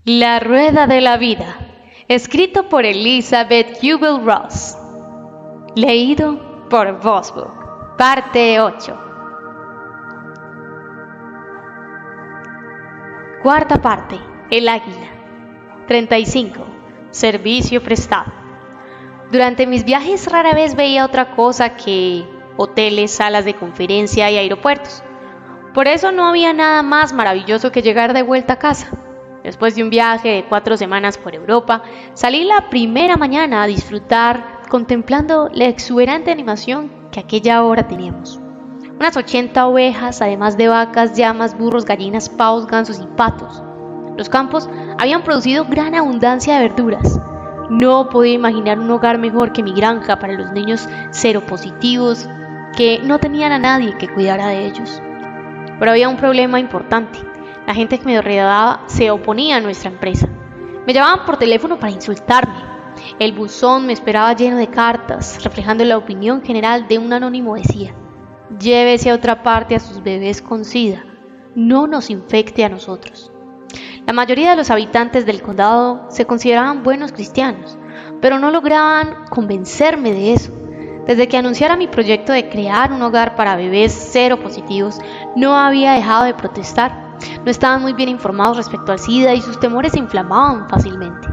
La Rueda de la Vida, escrito por Elizabeth Kubler-Ross, leído por VozBook, parte 8. Cuarta parte, El Águila. 35. Servicio prestado. Durante mis viajes rara vez veía otra cosa que hoteles, salas de conferencia y aeropuertos. Por eso no había nada más maravilloso que llegar de vuelta a casa. Después de un viaje de 4 semanas por Europa, salí la primera mañana a disfrutar contemplando la exuberante animación que a aquella hora teníamos. Unas 80 ovejas, además de vacas, llamas, burros, gallinas, pavos, gansos y patos. Los campos habían producido gran abundancia de verduras. No podía imaginar un hogar mejor que mi granja para los niños seropositivos que no tenían a nadie que cuidara de ellos. Pero había un problema importante. La gente que me rodeaba se oponía a nuestra empresa. Me llamaban por teléfono para insultarme. El buzón me esperaba lleno de cartas, reflejando la opinión general de un anónimo decía: llévese a otra parte a sus bebés con SIDA, no nos infecte a nosotros. La mayoría de los habitantes del condado se consideraban buenos cristianos, pero no lograban convencerme de eso. Desde que anunciara mi proyecto de crear un hogar para bebés seropositivos, no había dejado de protestar. No estaban muy bien informados respecto al SIDA y sus temores se inflamaban fácilmente.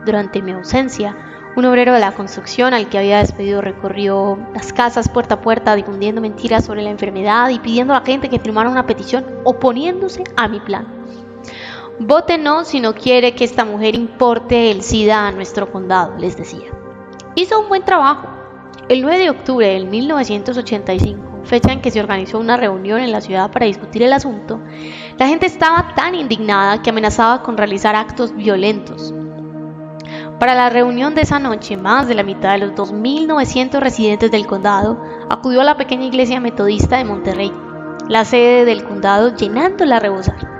Durante mi ausencia, un obrero de la construcción al que había despedido recorrió las casas puerta a puerta difundiendo mentiras sobre la enfermedad y pidiendo a la gente que firmara una petición oponiéndose a mi plan. Vote no si no quiere que esta mujer importe el SIDA a nuestro condado, les decía. Hizo un buen trabajo. El 9 de octubre de 1985, fecha en que se organizó una reunión en la ciudad para discutir el asunto, la gente estaba tan indignada que amenazaba con realizar actos violentos. Para la reunión de esa noche, más de la mitad de los 2.900 residentes del condado acudió a la pequeña iglesia metodista de Monterrey, la sede del condado, llenándola a rebosar.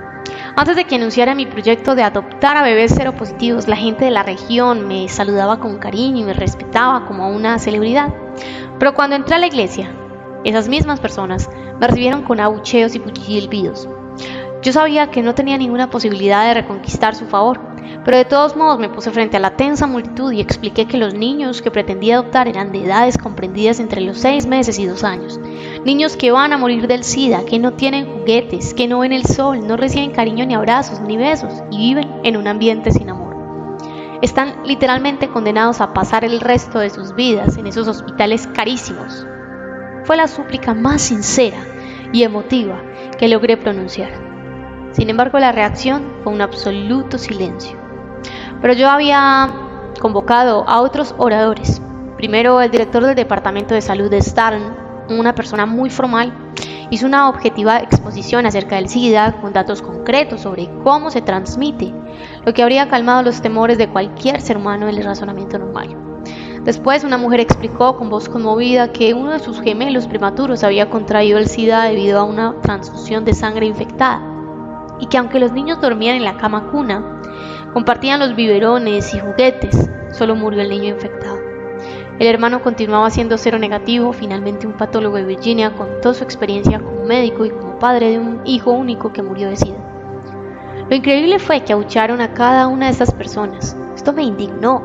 Antes de que anunciara mi proyecto de adoptar a bebés seropositivos, la gente de la región me saludaba con cariño y me respetaba como a una celebridad. Pero cuando entré a la iglesia, esas mismas personas me recibieron con abucheos y silbidos. Yo sabía que no tenía ninguna posibilidad de reconquistar su favor, pero de todos modos me puse frente a la tensa multitud y expliqué que los niños que pretendía adoptar eran de edades comprendidas entre los 6 meses y 2 años. Niños que van a morir del SIDA, que no tienen juguetes, que no ven el sol, no reciben cariño ni abrazos ni besos y viven en un ambiente sin amor. Están literalmente condenados a pasar el resto de sus vidas en esos hospitales carísimos. Fue la súplica más sincera y emotiva que logré pronunciar. Sin embargo, la reacción fue un absoluto silencio. Pero yo había convocado a otros oradores. Primero, el director del Departamento de Salud de Staten, una persona muy formal, hizo una objetiva exposición acerca del SIDA con datos concretos sobre cómo se transmite, lo que habría calmado los temores de cualquier ser humano en el razonamiento normal. Después, una mujer explicó con voz conmovida que uno de sus gemelos prematuros había contraído el SIDA debido a una transfusión de sangre infectada, y que aunque los niños dormían en la cama cuna, compartían los biberones y juguetes, solo murió el niño infectado. El hermano continuaba siendo seronegativo. Finalmente, un patólogo de Virginia contó su experiencia como médico y como padre de un hijo único que murió de SIDA. Lo increíble fue que abucharon a cada una de estas personas. Esto me indignó,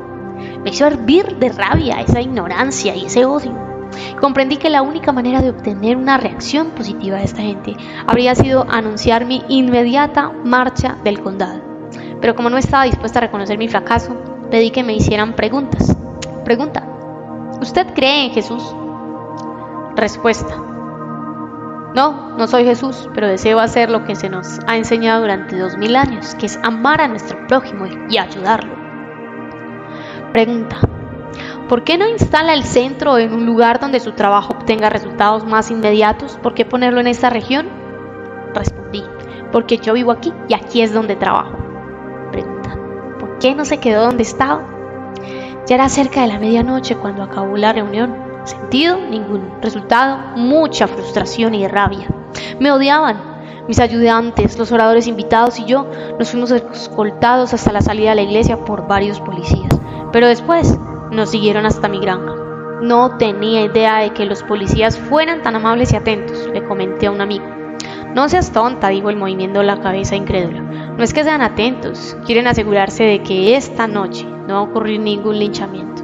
me hizo hervir de rabia esa ignorancia y ese odio. Comprendí que la única manera de obtener una reacción positiva de esta gente habría sido anunciar mi inmediata marcha del condado. Pero como no estaba dispuesta a reconocer mi fracaso, pedí que me hicieran preguntas. Pregunta: ¿usted cree en Jesús? Respuesta: no soy Jesús, pero deseo hacer lo que se nos ha enseñado durante 2000 años, que es amar a nuestro prójimo y ayudarlo. Pregunta: ¿por qué no instala el centro en un lugar donde su trabajo obtenga resultados más inmediatos? ¿Por qué ponerlo en esta región? Respondí: porque yo vivo aquí y aquí es donde trabajo. Pregunta: ¿por qué no se quedó donde estaba? Ya era cerca de la medianoche cuando acabó la reunión. Sentido ninguno. Resultado: mucha frustración y rabia. Me odiaban. Mis ayudantes, los oradores invitados y yo nos fuimos escoltados hasta la salida de la iglesia por varios policías. Pero después nos siguieron hasta mi granja. No tenía idea de que los policías fueran tan amables y atentos, le comenté a un amigo. No seas tonta, dijo él moviendo la cabeza incrédulo. No es que sean atentos, quieren asegurarse de que esta noche no va a ocurrir ningún linchamiento.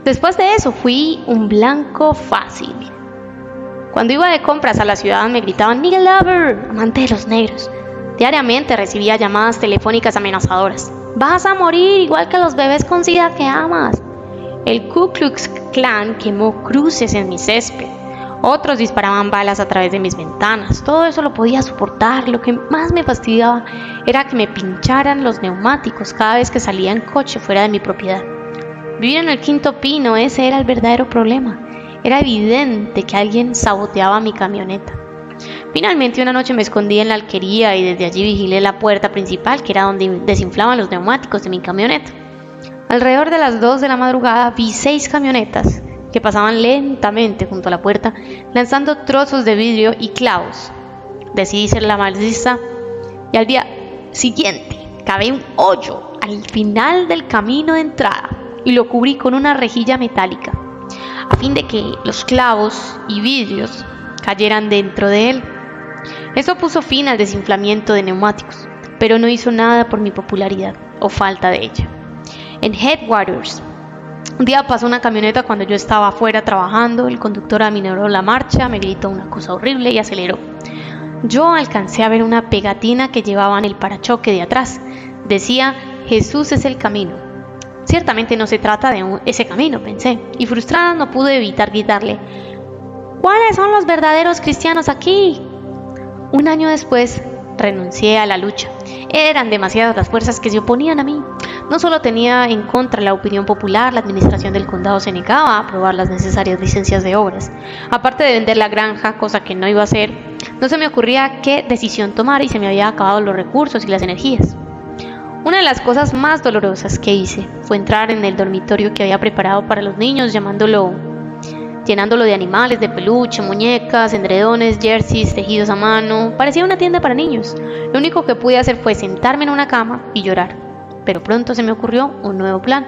Después de eso fui un blanco fácil. Cuando iba de compras a la ciudad me gritaban "Nigger lover", amante de los negros. Diariamente recibía llamadas telefónicas amenazadoras. Vas a morir igual que los bebés con SIDA que amas. El Ku Klux Klan quemó cruces en mi césped. Otros disparaban balas a través de mis ventanas. Todo eso lo podía soportar. Lo que más me fastidiaba era que me pincharan los neumáticos cada vez que salía en coche fuera de mi propiedad. Vivir en el quinto pino, ese era el verdadero problema. Era evidente que alguien saboteaba mi camioneta. Finalmente una noche me escondí en la alquería y desde allí vigilé la puerta principal, que era donde desinflaban los neumáticos de mi camioneta. Alrededor de las 2 de la madrugada vi 6 camionetas que pasaban lentamente junto a la puerta, lanzando trozos de vidrio y clavos. Decidí ser la más lista y al día siguiente cavé un hoyo al final del camino de entrada y lo cubrí con una rejilla metálica, a fin de que los clavos y vidrios cayeran dentro de él. Eso puso fin al desinflamiento de neumáticos, pero no hizo nada por mi popularidad o falta de ella. En Headwaters, un día pasó una camioneta cuando yo estaba afuera trabajando. El conductor aminoró la marcha, me gritó una cosa horrible y aceleró. Yo alcancé a ver una pegatina que llevaba en el parachoque de atrás. Decía: Jesús es el camino. Ciertamente no se trata de ese camino, pensé, y frustrada no pude evitar gritarle: ¿cuáles son los verdaderos cristianos aquí? Un año después renuncié a la lucha. Eran demasiadas las fuerzas que se oponían a mí. No solo tenía en contra la opinión popular, la administración del condado se negaba a aprobar las necesarias licencias de obras. Aparte de vender la granja, cosa que no iba a hacer, no se me ocurría qué decisión tomar y se me habían acabado los recursos y las energías. Una de las cosas más dolorosas que hice fue entrar en el dormitorio que había preparado para los niños, llenándolo de animales, de peluche, muñecas, edredones, jerseys, tejidos a mano. Parecía una tienda para niños. Lo único que pude hacer fue sentarme en una cama y llorar. Pero pronto se me ocurrió un nuevo plan.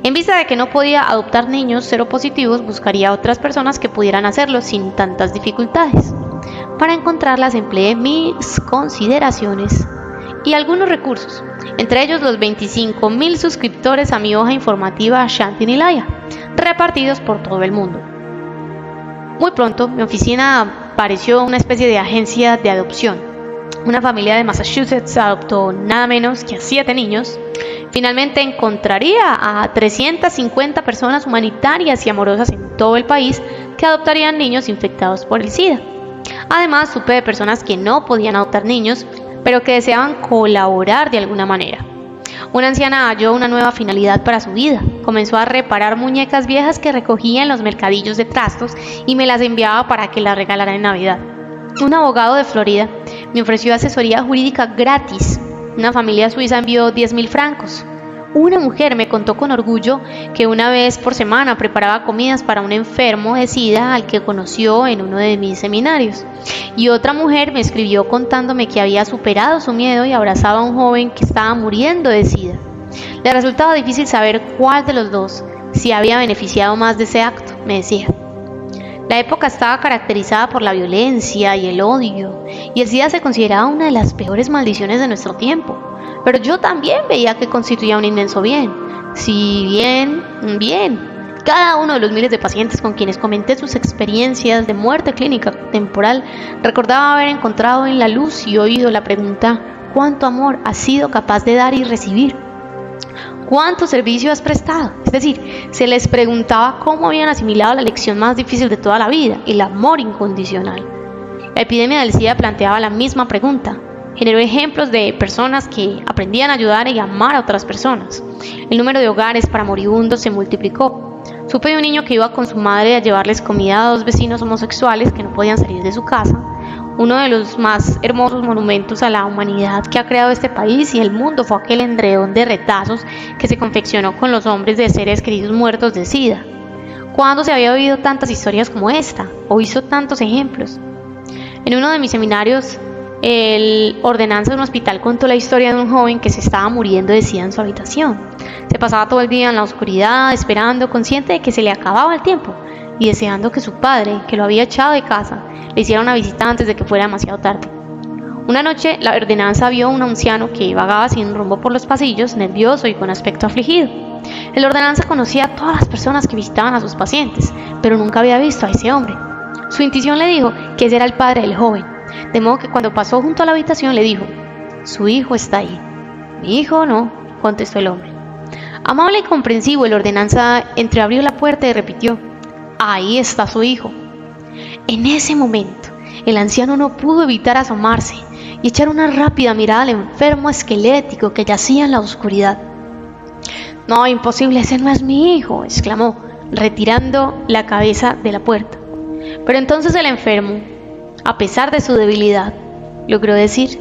En vista de que no podía adoptar niños seropositivos, buscaría a otras personas que pudieran hacerlo sin tantas dificultades. Para encontrarlas empleé mis consideraciones y algunos recursos, entre ellos los 25,000 suscriptores a mi hoja informativa Shanti Nilaya, repartidos por todo el mundo. Muy pronto, mi oficina pareció una especie de agencia de adopción. Una familia de Massachusetts adoptó nada menos que a 7 niños. Finalmente encontraría a 350 personas humanitarias y amorosas en todo el país que adoptarían niños infectados por el SIDA. Además, supe de personas que no podían adoptar niños, pero que deseaban colaborar de alguna manera. Una anciana halló una nueva finalidad para su vida. Comenzó a reparar muñecas viejas que recogía en los mercadillos de trastos y me las enviaba para que las regalara en Navidad. Un abogado de Florida me ofreció asesoría jurídica gratis. Una familia suiza envió 10,000 francos. Una mujer me contó con orgullo que una vez por semana preparaba comidas para un enfermo de SIDA al que conoció en uno de mis seminarios. Y otra mujer me escribió contándome que había superado su miedo y abrazaba a un joven que estaba muriendo de SIDA. Le resultaba difícil saber cuál de los dos se había beneficiado más de ese acto, me decía. La época estaba caracterizada por la violencia y el odio, y el SIDA se consideraba una de las peores maldiciones de nuestro tiempo. Pero yo también veía que constituía un inmenso bien. Si bien, cada uno de los miles de pacientes con quienes comenté sus experiencias de muerte clínica temporal recordaba haber encontrado en la luz y oído la pregunta: ¿cuánto amor has sido capaz de dar y recibir? ¿Cuánto servicio has prestado? Es decir, se les preguntaba cómo habían asimilado la lección más difícil de toda la vida, el amor incondicional. La epidemia del SIDA planteaba la misma pregunta. Generó ejemplos de personas que aprendían a ayudar y amar a otras personas. El número de hogares para moribundos se multiplicó. Supe de un niño que iba con su madre a llevarles comida a 2 vecinos homosexuales que no podían salir de su casa. Uno de los más hermosos monumentos a la humanidad que ha creado este país y el mundo fue aquel edredón de retazos que se confeccionó con los nombres de seres queridos muertos de SIDA. ¿Cuándo se había oído tantas historias como esta? ¿O hizo tantos ejemplos? En uno de mis seminarios, el ordenanza de un hospital contó la historia de un joven que se estaba muriendo de SIDA en su habitación. Se pasaba todo el día en la oscuridad, esperando, consciente de que se le acababa el tiempo. y deseando que su padre, que lo había echado de casa, le hiciera una visita antes de que fuera demasiado tarde. Una noche, la ordenanza vio a un anciano que vagaba sin rumbo por los pasillos, nervioso y con aspecto afligido. El ordenanza conocía a todas las personas que visitaban a sus pacientes, pero nunca había visto a ese hombre. Su intuición le dijo que ese era el padre del joven, de modo que cuando pasó junto a la habitación le dijo: «Su hijo está ahí». «Mi hijo no», contestó el hombre. Amable y comprensivo, el ordenanza entreabrió la puerta y repitió: «Ahí está su hijo». En ese momento, el anciano no pudo evitar asomarse y echar una rápida mirada al enfermo esquelético que yacía en la oscuridad. «No, imposible, ese no es mi hijo», exclamó, retirando la cabeza de la puerta. Pero entonces el enfermo, a pesar de su debilidad, logró decir: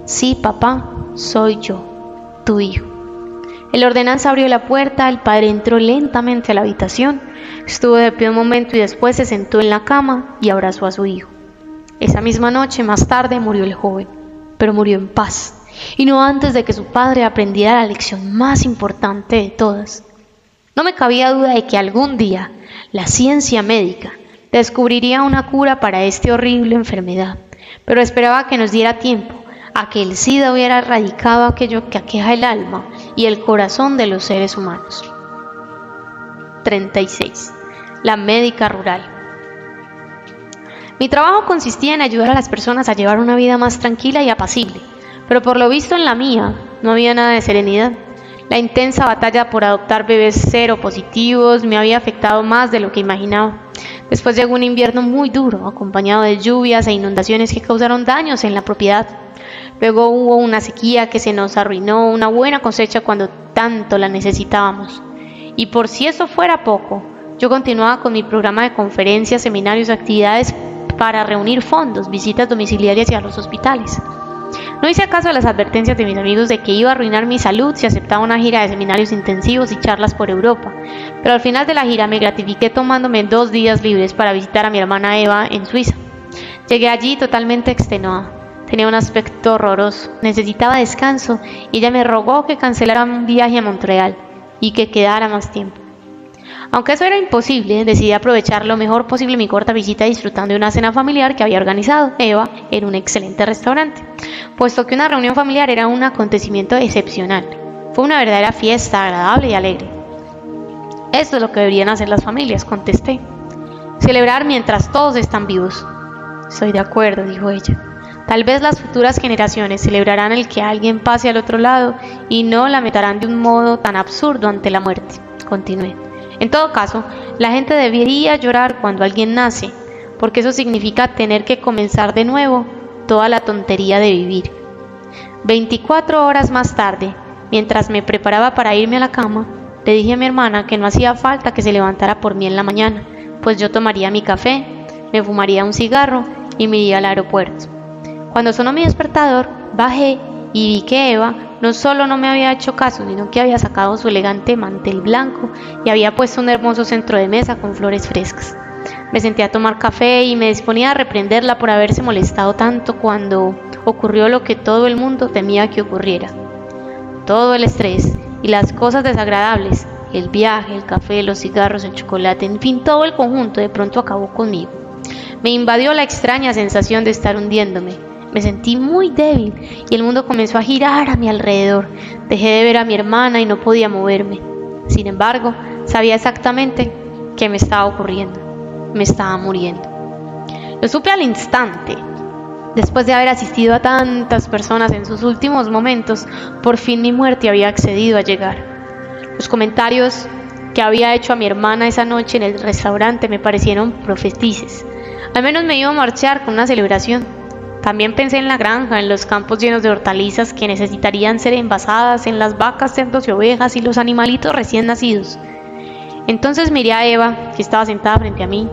«Sí, papá, soy yo, tu hijo». El ordenanza abrió la puerta, el padre entró lentamente a la habitación, estuvo de pie un momento y después se sentó en la cama y abrazó a su hijo. Esa misma noche, más tarde, murió el joven, pero murió en paz, y no antes de que su padre aprendiera la lección más importante de todas. No me cabía duda de que algún día la ciencia médica descubriría una cura para esta horrible enfermedad, pero esperaba que nos diera tiempo a que el SIDA hubiera erradicado aquello que aqueja el alma y el corazón de los seres humanos. 36. La médica rural. Mi trabajo consistía en ayudar a las personas a llevar una vida más tranquila y apacible, pero por lo visto en la mía no había nada de serenidad. La intensa batalla por adoptar bebés seropositivos me había afectado más de lo que imaginaba. Después llegó un invierno muy duro, acompañado de lluvias e inundaciones que causaron daños en la propiedad. Luego hubo una sequía que se nos arruinó una buena cosecha cuando tanto la necesitábamos. Y por si eso fuera poco, yo continuaba con mi programa de conferencias, seminarios, actividades para reunir fondos, visitas domiciliarias y a los hospitales. No hice caso a las advertencias de mis amigos de que iba a arruinar mi salud si aceptaba una gira de seminarios intensivos y charlas por Europa, pero al final de la gira me gratifiqué tomándome 2 días libres para visitar a mi hermana Eva en Suiza. Llegué allí totalmente extenuada. Tenía un aspecto horroroso, necesitaba descanso y ella me rogó que cancelara un viaje a Montreal y que quedara más tiempo. Aunque eso era imposible, decidí aprovechar lo mejor posible mi corta visita disfrutando de una cena familiar que había organizado Eva en un excelente restaurante, puesto que una reunión familiar era un acontecimiento excepcional. Fue una verdadera fiesta, agradable y alegre. «Esto es lo que deberían hacer las familias», contesté. «Celebrar mientras todos están vivos». «Estoy de acuerdo», dijo ella. «Tal vez las futuras generaciones celebrarán el que alguien pase al otro lado y no lamentarán de un modo tan absurdo ante la muerte», continué. «En todo caso, la gente debería llorar cuando alguien nace, porque eso significa tener que comenzar de nuevo toda la tontería de vivir». 24 horas más tarde, mientras me preparaba para irme a la cama, le dije a mi hermana que no hacía falta que se levantara por mí en la mañana, pues yo tomaría mi café, me fumaría un cigarro y me iría al aeropuerto. Cuando sonó mi despertador, bajé y vi que Eva no solo no me había hecho caso, sino que había sacado su elegante mantel blanco y había puesto un hermoso centro de mesa con flores frescas. Me senté a tomar café y me disponía a reprenderla por haberse molestado tanto cuando ocurrió lo que todo el mundo temía que ocurriera. Todo el estrés y las cosas desagradables, el viaje, el café, los cigarros, el chocolate, en fin, todo el conjunto de pronto acabó conmigo. Me invadió la extraña sensación de estar hundiéndome. Me sentí muy débil y el mundo comenzó a girar a mi alrededor. Dejé de ver a mi hermana y no podía moverme. Sin embargo, sabía exactamente qué me estaba ocurriendo. Me estaba muriendo. Lo supe al instante. Después de haber asistido a tantas personas en sus últimos momentos, por fin mi muerte había accedido a llegar. Los comentarios que había hecho a mi hermana esa noche en el restaurante me parecieron profetices. Al menos me iba a marchar con una celebración. También pensé en la granja, en los campos llenos de hortalizas que necesitarían ser envasadas, en las vacas, cerdos y ovejas y los animalitos recién nacidos. Entonces miré a Eva, que estaba sentada frente a mí.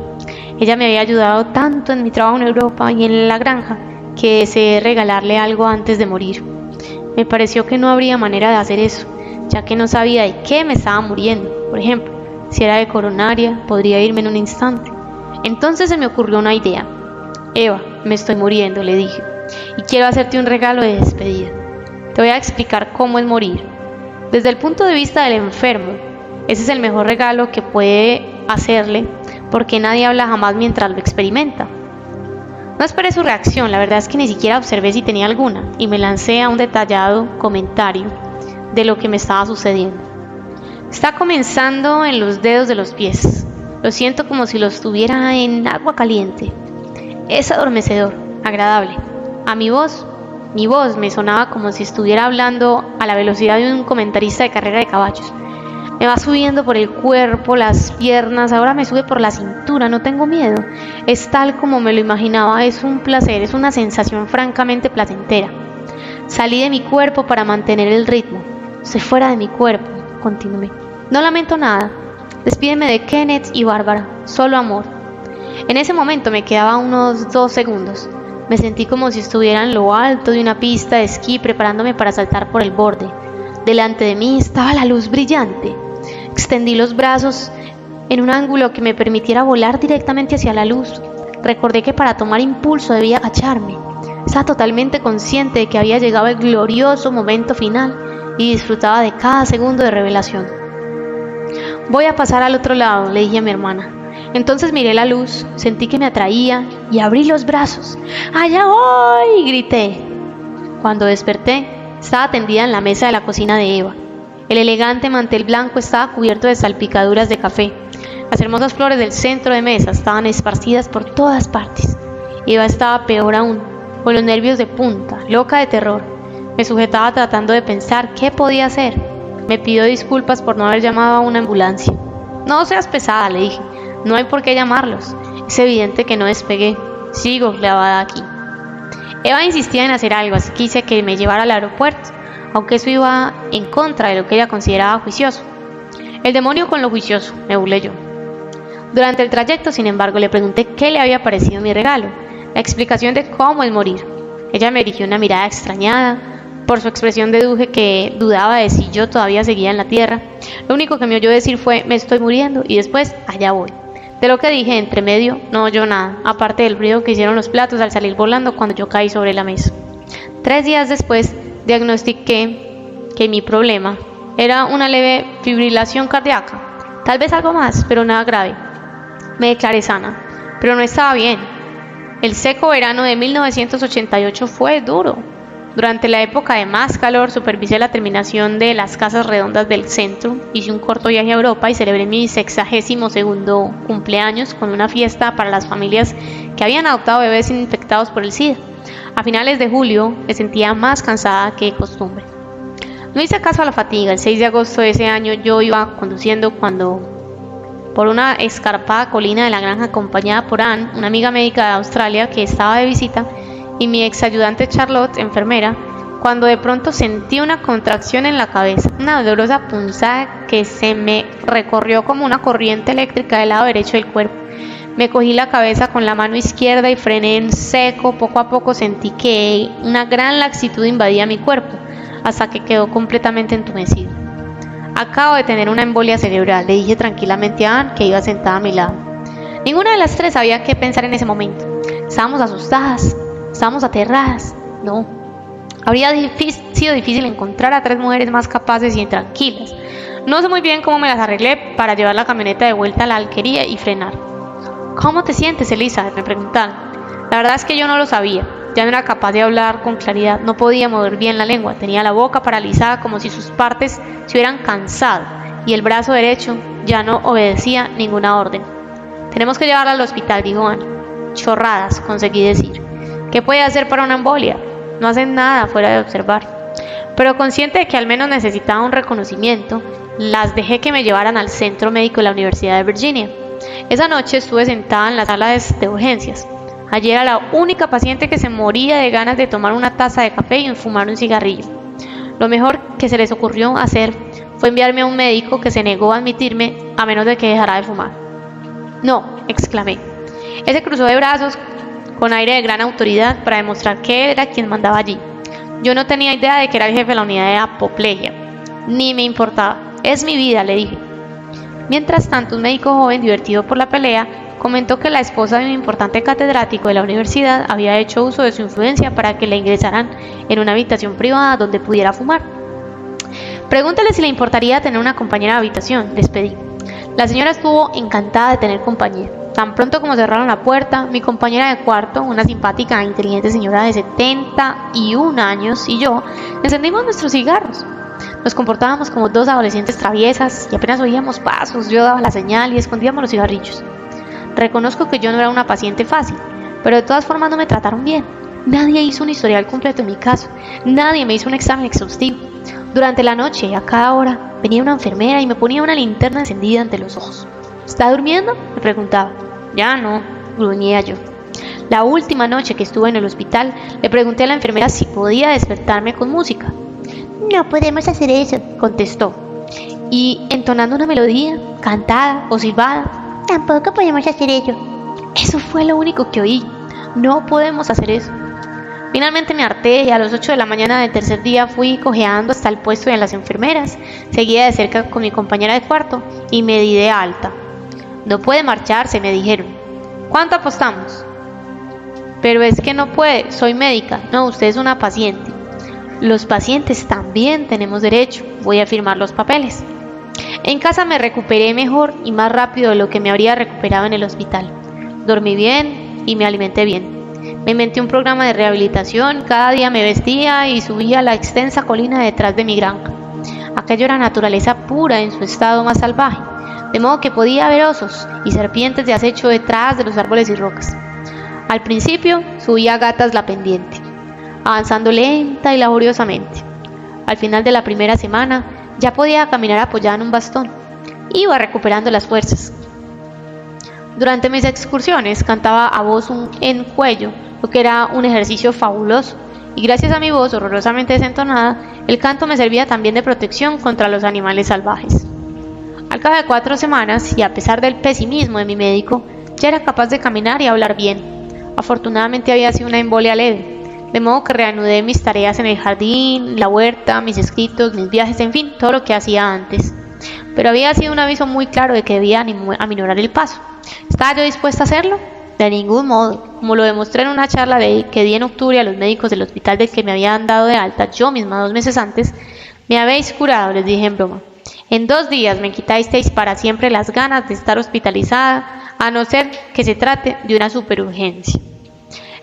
Ella me había ayudado tanto en mi trabajo en Europa y en la granja que deseé regalarle algo antes de morir. Me pareció que no habría manera de hacer eso, ya que no sabía de qué me estaba muriendo. Por ejemplo, si era de coronaria, podría irme en un instante. Entonces se me ocurrió una idea. «Eva, me estoy muriendo», le dije, «y quiero hacerte un regalo de despedida. Te voy a explicar cómo es morir. Desde el punto de vista del enfermo, ese es el mejor regalo que puede hacerle, porque nadie habla jamás mientras lo experimenta. No esperé su reacción, la verdad es que ni siquiera observé si tenía alguna, y me lancé a un detallado comentario de lo que me estaba sucediendo. Está comenzando en los dedos de los pies. Lo siento como si los tuviera en agua caliente. Es adormecedor, agradable. A mi voz me sonaba como si estuviera hablando a la velocidad de un comentarista de carrera de caballos. Me va subiendo por el cuerpo, las piernas, ahora me sube por la cintura, no tengo miedo. Es tal como me lo imaginaba, es un placer, es una sensación francamente placentera. Salí de mi cuerpo para mantener el ritmo. Estoy fuera de mi cuerpo, continué. No lamento nada. Despídeme de Kenneth y Bárbara, solo amor. En ese momento me quedaba unos 2 segundos. Me sentí como si estuviera en lo alto de una pista de esquí preparándome para saltar por el borde. Delante de mí estaba la luz brillante. Extendí los brazos en un ángulo que me permitiera volar directamente hacia la luz. Recordé que para tomar impulso debía agacharme. Estaba totalmente consciente de que había llegado el glorioso momento final y disfrutaba de cada segundo de revelación. Voy a pasar al otro lado, le dije a mi hermana. Entonces miré la luz, sentí que me atraía y abrí los brazos. ¡Allá voy!, grité. Cuando desperté, estaba tendida en la mesa de la cocina de Eva. El elegante mantel blanco estaba cubierto de salpicaduras de café. Las hermosas flores del centro de mesa estaban esparcidas por todas partes. Eva estaba peor aún, con los nervios de punta, loca de terror. Me sujetaba tratando de pensar qué podía hacer. Me pidió disculpas por no haber llamado a una ambulancia. No seas pesada, le dije. No hay por qué llamarlos. Es evidente que no despegué. Sigo clavada aquí. Eva insistía en hacer algo, así que hice que me llevara al aeropuerto, aunque eso iba en contra de lo que ella consideraba juicioso. El demonio con lo juicioso, me burlé yo. Durante el trayecto, sin embargo, le pregunté qué le había parecido mi regalo, la explicación de cómo es morir. Ella me dirigió una mirada extrañada. Por su expresión deduje que dudaba de si yo todavía seguía en la tierra. Lo único que me oyó decir fue, me estoy muriendo, y después, allá voy. De lo que dije entre medio, no oyó nada, aparte del ruido que hicieron los platos al salir volando cuando yo caí sobre la mesa. 3 días después, diagnostiqué que mi problema era una leve fibrilación cardíaca, tal vez algo más, pero nada grave. Me declaré sana, pero no estaba bien. El seco verano de 1988 fue duro. Durante la época de más calor, supervisé la terminación de las casas redondas del centro, hice un corto viaje a Europa y celebré mi 62º cumpleaños con una fiesta para las familias que habían adoptado bebés infectados por el SIDA. A finales de julio me sentía más cansada que de costumbre. No hice caso a la fatiga. El 6 de agosto de ese año yo iba conduciendo por una escarpada colina de la granja acompañada por Anne, una amiga médica de Australia que estaba de visita, y mi ex ayudante Charlotte, enfermera, cuando de pronto sentí una contracción en la cabeza, una dolorosa punzada que se me recorrió como una corriente eléctrica del lado derecho del cuerpo. Me cogí la cabeza con la mano izquierda y frené en seco. Poco a poco sentí que una gran laxitud invadía mi cuerpo, hasta que quedó completamente entumecido. Acabo de tener una embolia cerebral, le dije tranquilamente a Anne, que iba sentada a mi lado. Ninguna de las tres sabía qué pensar en ese momento. Estábamos asustadas, estábamos aterradas. No, habría sido difícil encontrar a 3 mujeres más capaces y intranquilas. No sé muy bien cómo me las arreglé para llevar la camioneta de vuelta a la alquería y frenar. ¿Cómo te sientes, Elisa?, me preguntaron. La verdad es que yo no lo sabía. Ya no era capaz de hablar con claridad, no podía mover bien la lengua, tenía la boca paralizada como si sus partes se hubieran cansado y el brazo derecho ya no obedecía ninguna orden. Tenemos que llevarla al hospital, dijo Anne. Chorradas, conseguí decir. ¿Qué puede hacer para una embolia? No hacen nada fuera de observar. Pero consciente de que al menos necesitaba un reconocimiento, las dejé que me llevaran al centro médico de la Universidad de Virginia. Esa noche estuve sentada en la sala de urgencias. Allí era la única paciente que se moría de ganas de tomar una taza de café y fumar un cigarrillo. Lo mejor que se les ocurrió hacer fue enviarme a un médico que se negó a admitirme a menos de que dejara de fumar. No, exclamé. Él se cruzó de brazos con aire de gran autoridad para demostrar que él era quien mandaba allí. Yo no tenía idea de que era el jefe de la unidad de apoplejía. Ni me importaba. Es mi vida, le dije. Mientras tanto, un médico joven, divertido por la pelea, comentó que la esposa de un importante catedrático de la universidad había hecho uso de su influencia para que la ingresaran en una habitación privada donde pudiera fumar. Pregúntale si le importaría tener una compañera de habitación, les pedí. La señora estuvo encantada de tener compañía. Tan pronto como cerraron la puerta, mi compañera de cuarto, una simpática e inteligente señora de 71 años, y yo encendimos nuestros cigarros. Nos comportábamos como dos adolescentes traviesas y apenas oíamos pasos, yo daba la señal y escondíamos los cigarrillos. Reconozco que yo no era una paciente fácil, pero de todas formas no me trataron bien. Nadie hizo un historial completo en mi caso, nadie me hizo un examen exhaustivo. Durante la noche, a cada hora, venía una enfermera y me ponía una linterna encendida ante los ojos. ¿Está durmiendo?, me preguntaba. Ya no, gruñía yo. La última noche que estuve en el hospital, le pregunté a la enfermera si podía despertarme con música. No podemos hacer eso, contestó. Y entonando una melodía, cantada o silbada, tampoco podemos hacer ello. Eso fue lo único que oí. No podemos hacer eso. Finalmente me harté y a las 8 de la mañana del tercer día fui cojeando hasta el puesto de las enfermeras, seguida de cerca con mi compañera de cuarto y me di de alta. No puede marcharse, me dijeron. ¿Cuánto apostamos? Pero es que no puede, soy médica. No, usted es una paciente. Los pacientes también tenemos derecho. Voy a firmar los papeles. En casa me recuperé mejor y más rápido de lo que me habría recuperado en el hospital. Dormí bien y me alimenté bien. Me inventé un programa de rehabilitación, cada día me vestía y subía a la extensa colina detrás de mi granja. Aquello era naturaleza pura en su estado más salvaje, de modo que podía ver osos y serpientes de acecho detrás de los árboles y rocas. Al principio subía a gatas la pendiente, avanzando lenta y laboriosamente. Al final de la primera semana ya podía caminar apoyada en un bastón. Iba recuperando las fuerzas. Durante mis excursiones cantaba a voz en cuello, lo que era un ejercicio fabuloso, y gracias a mi voz horrorosamente desentonada, el canto me servía también de protección contra los animales salvajes. Al cabo de 4 semanas, y a pesar del pesimismo de mi médico, ya era capaz de caminar y hablar bien. Afortunadamente había sido una embolia leve, de modo que reanudé mis tareas en el jardín, la huerta, mis escritos, mis viajes, en fin, todo lo que hacía antes. Pero había sido un aviso muy claro de que debía aminorar el paso. ¿Estaba yo dispuesta a hacerlo? De ningún modo. Como lo demostré en una charla que di en octubre a los médicos del hospital del que me habían dado de alta yo misma 2 meses antes, me habéis curado, les dije en broma. En 2 días me quitasteis para siempre las ganas de estar hospitalizada, a no ser que se trate de una superurgencia.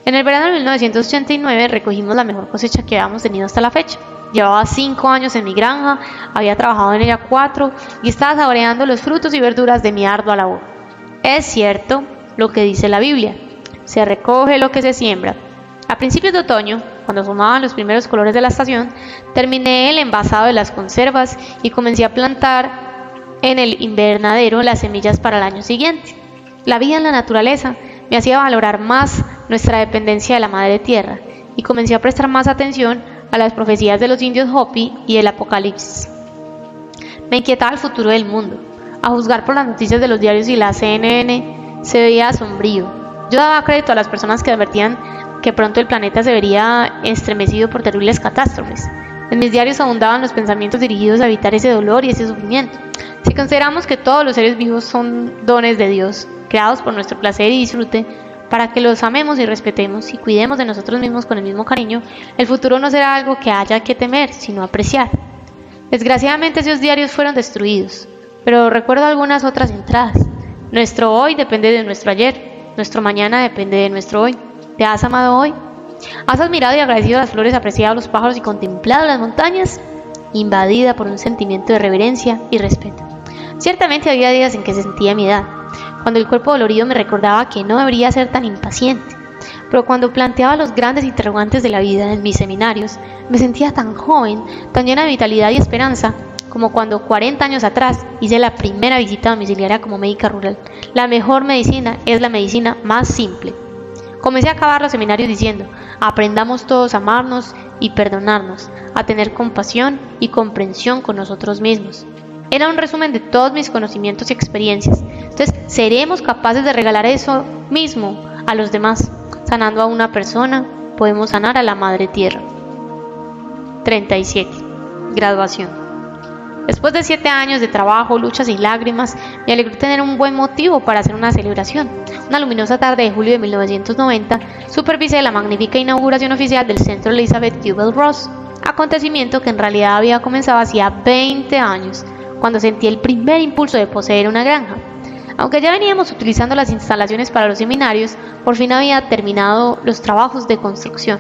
En el verano de 1989 recogimos la mejor cosecha que habíamos tenido hasta la fecha. Llevaba 5 años en mi granja, había trabajado en ella 4 y estaba saboreando los frutos y verduras de mi ardua labor. Es cierto lo que dice la Biblia, se recoge lo que se siembra. A principios de otoño, cuando asomaban los primeros colores de la estación, terminé el envasado de las conservas y comencé a plantar en el invernadero las semillas para el año siguiente. La vida en la naturaleza me hacía valorar más nuestra dependencia de la madre tierra y comencé a prestar más atención a las profecías de los indios Hopi y el Apocalipsis. Me inquietaba el futuro del mundo. A juzgar por las noticias de los diarios y la CNN, se veía sombrío. Yo daba crédito a las personas que advertían que pronto el planeta se vería estremecido por terribles catástrofes. En mis diarios abundaban los pensamientos dirigidos a evitar ese dolor y ese sufrimiento. Si consideramos que todos los seres vivos son dones de Dios, creados por nuestro placer y disfrute, para que los amemos y respetemos y cuidemos de nosotros mismos con el mismo cariño, el futuro no será algo que haya que temer, sino apreciar. Desgraciadamente esos diarios fueron destruidos, pero recuerdo algunas otras entradas. Nuestro hoy depende de nuestro ayer, nuestro mañana depende de nuestro hoy. ¿Te has amado hoy? ¿Has admirado y agradecido las flores, apreciado los pájaros y contemplado las montañas? Invadida por un sentimiento de reverencia y respeto. Ciertamente había días en que sentía mi edad, cuando el cuerpo dolorido me recordaba que no debería ser tan impaciente. Pero cuando planteaba los grandes interrogantes de la vida en mis seminarios, me sentía tan joven, tan llena de vitalidad y esperanza, como cuando 40 años atrás hice la primera visita domiciliaria como médica rural. La mejor medicina es la medicina más simple. Comencé a acabar los seminarios diciendo: aprendamos todos a amarnos y perdonarnos, a tener compasión y comprensión con nosotros mismos. Era un resumen de todos mis conocimientos y experiencias. Entonces, seremos capaces de regalar eso mismo a los demás. Sanando a una persona, podemos sanar a la madre tierra. 37. Graduación. Después de 7 años de trabajo, luchas y lágrimas, me alegró tener un buen motivo para hacer una celebración. Una luminosa tarde de julio de 1990, supervisé la magnífica inauguración oficial del Centro Elizabeth Kubler-Ross, acontecimiento que en realidad había comenzado hacía 20 años, cuando sentí el primer impulso de poseer una granja. Aunque ya veníamos utilizando las instalaciones para los seminarios, por fin había terminado los trabajos de construcción.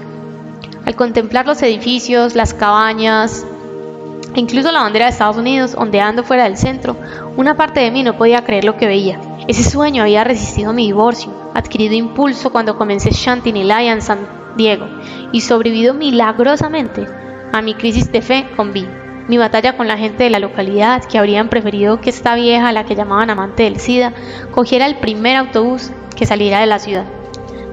Al contemplar los edificios, las cabañas e incluso la bandera de Estados Unidos ondeando fuera del centro, una parte de mí no podía creer lo que veía. Ese sueño había resistido mi divorcio, adquirido impulso cuando comencé Chantilly en San Diego y sobrevivido milagrosamente a mi crisis de fe con Vi, mi batalla con la gente de la localidad que habrían preferido que esta vieja, a la que llamaban amante del SIDA, cogiera el primer autobús que saliera de la ciudad.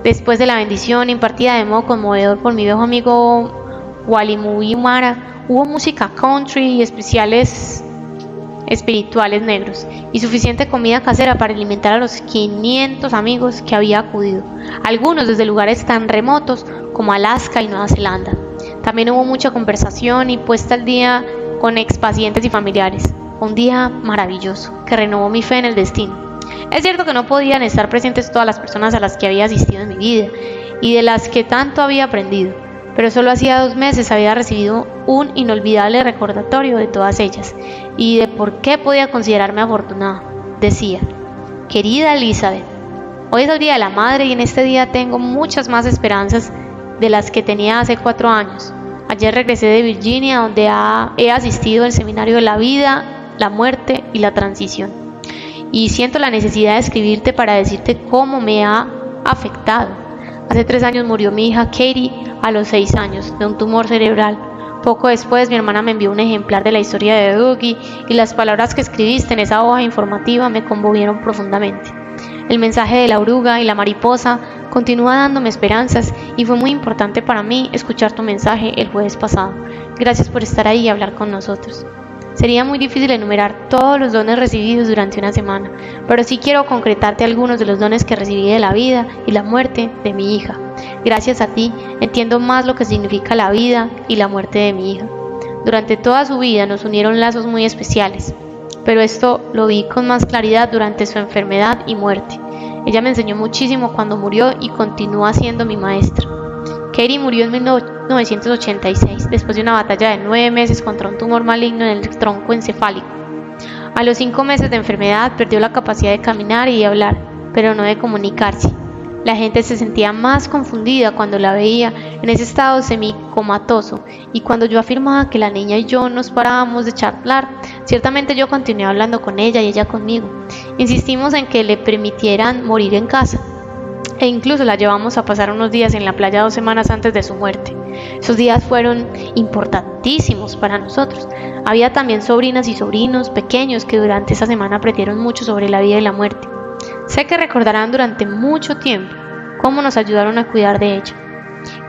Después de la bendición impartida de modo conmovedor por mi viejo amigo Walimubi Mara, hubo música country y especiales espirituales negros y suficiente comida casera para alimentar a los 500 amigos que había acudido, algunos desde lugares tan remotos como Alaska y Nueva Zelanda. También hubo mucha conversación y puesta al día con expacientes y familiares. Un día maravilloso que renovó mi fe en el destino. Es cierto que no podían estar presentes todas las personas a las que había asistido en mi vida y de las que tanto había aprendido, pero solo hacía 2 meses había recibido un inolvidable recordatorio de todas ellas y de por qué podía considerarme afortunada. Decía: querida Elizabeth, hoy es el Día de la Madre y en este día tengo muchas más esperanzas de las que tenía hace 4 años. Ayer regresé de Virginia, donde he asistido al seminario de la vida, la muerte y la transición. Y siento la necesidad de escribirte para decirte cómo me ha afectado. Hace 3 años murió mi hija Katie a los 6 años de un tumor cerebral. Poco después mi hermana me envió un ejemplar de la historia de Dougie y las palabras que escribiste en esa hoja informativa me conmovieron profundamente. El mensaje de la oruga y la mariposa continúa dándome esperanzas y fue muy importante para mí escuchar tu mensaje el jueves pasado. Gracias por estar ahí y hablar con nosotros. Sería muy difícil enumerar todos los dones recibidos durante una semana, pero sí quiero concretarte algunos de los dones que recibí de la vida y la muerte de mi hija. Gracias a ti entiendo más lo que significa la vida y la muerte de mi hija. Durante toda su vida nos unieron lazos muy especiales, pero esto lo vi con más claridad durante su enfermedad y muerte. Ella me enseñó muchísimo cuando murió y continúa siendo mi maestra. Katie murió en 1986 después de una batalla de 9 meses contra un tumor maligno en el tronco encefálico. A los 5 meses de enfermedad perdió la capacidad de caminar y de hablar, pero no de comunicarse. La gente se sentía más confundida cuando la veía en ese estado semicomatoso, y cuando yo afirmaba que la niña y yo nos parábamos de charlar, ciertamente yo continué hablando con ella y ella conmigo. Insistimos en que le permitieran morir en casa, e incluso la llevamos a pasar unos días en la playa 2 semanas antes de su muerte. Esos días fueron importantísimos para nosotros. Había también sobrinas y sobrinos pequeños que durante esa semana aprendieron mucho sobre la vida y la muerte. Sé que recordarán durante mucho tiempo cómo nos ayudaron a cuidar de ella.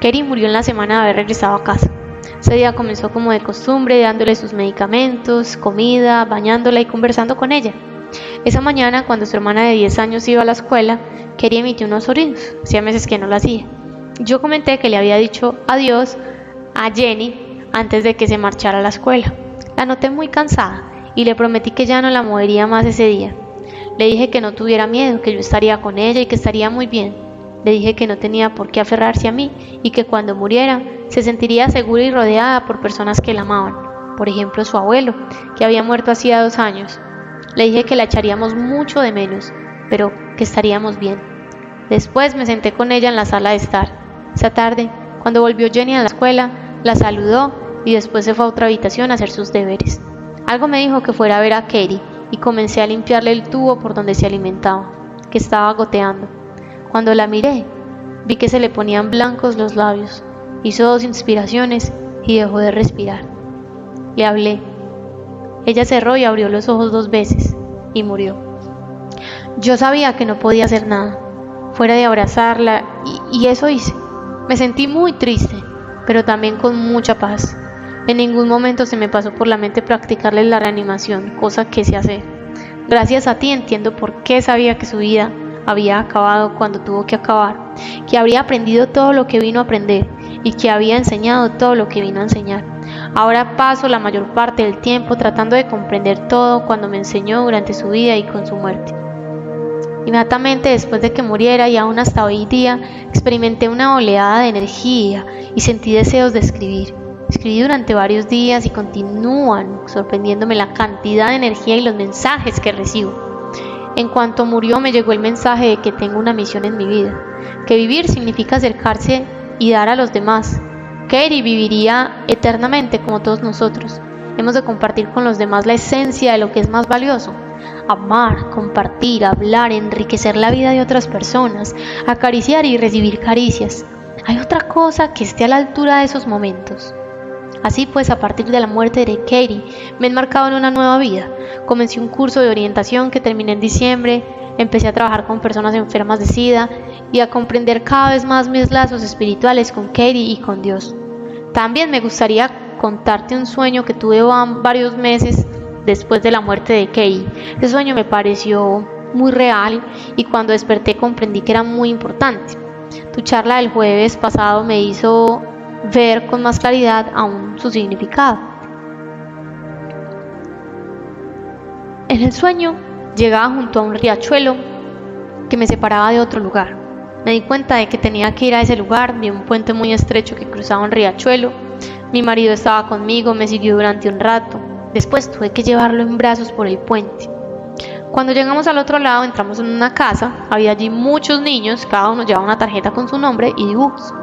Katie murió en la semana de haber regresado a casa. Ese día comenzó como de costumbre, dándole sus medicamentos, comida, bañándola y conversando con ella. Esa mañana, cuando su hermana de 10 años iba a la escuela, Katie emitió unos sonidos. Hacía meses que no lo hacía. Yo comenté que le había dicho adiós a Jenny antes de que se marchara a la escuela. La noté muy cansada y le prometí que ya no la movería más ese día. Le dije que no tuviera miedo, que yo estaría con ella y que estaría muy bien. Le dije que no tenía por qué aferrarse a mí y que cuando muriera se sentiría segura y rodeada por personas que la amaban. Por ejemplo, su abuelo, que había muerto hacía 2 años. Le dije que la echaríamos mucho de menos, pero que estaríamos bien. Después me senté con ella en la sala de estar. Esa tarde, cuando volvió Jenny a la escuela, la saludó y después se fue a otra habitación a hacer sus deberes. Algo me dijo que fuera a ver a Katie y comencé a limpiarle el tubo por donde se alimentaba, que estaba goteando. Cuando la miré, vi que se le ponían blancos los labios. Hizo 2 inspiraciones y dejó de respirar. Le hablé. Ella cerró y abrió los ojos 2 veces y murió. Yo sabía que no podía hacer nada, fuera de abrazarla, y eso hice. Me sentí muy triste, pero también con mucha paz. En ningún momento se me pasó por la mente practicarle la reanimación, cosa que sé hacer. Gracias a ti entiendo por qué sabía que su vida había acabado cuando tuvo que acabar, que habría aprendido todo lo que vino a aprender y que había enseñado todo lo que vino a enseñar. Ahora paso la mayor parte del tiempo tratando de comprender todo cuando me enseñó durante su vida y con su muerte. Inmediatamente después de que muriera y aún hasta hoy día, experimenté una oleada de energía y sentí deseos de escribir. Escribí durante varios días y continúan sorprendiéndome la cantidad de energía y los mensajes que recibo. En cuanto murió me llegó el mensaje de que tengo una misión en mi vida, que vivir significa acercarse y dar a los demás. Katie viviría eternamente como todos nosotros. Hemos de compartir con los demás la esencia de lo que es más valioso. Amar, compartir, hablar, enriquecer la vida de otras personas, acariciar y recibir caricias. ¿Hay otra cosa que esté a la altura de esos momentos? Así pues, a partir de la muerte de Katie, me he enmarcado en una nueva vida. Comencé un curso de orientación que terminé en diciembre, empecé a trabajar con personas enfermas de SIDA y a comprender cada vez más mis lazos espirituales con Katie y con Dios. También me gustaría contarte un sueño que tuve varios meses después de la muerte de Katie. Ese sueño me pareció muy real y cuando desperté comprendí que era muy importante. Tu charla del jueves pasado me hizo ver con más claridad aún su significado. En el sueño llegaba junto a un riachuelo que me separaba de otro lugar. Me di cuenta de que tenía que ir a ese lugar, vi un puente muy estrecho que cruzaba un riachuelo. Mi marido estaba conmigo, me siguió durante un rato. Después tuve que llevarlo en brazos por el puente. Cuando llegamos al otro lado entramos en una casa, había allí muchos niños, cada uno llevaba una tarjeta con su nombre y dibujos.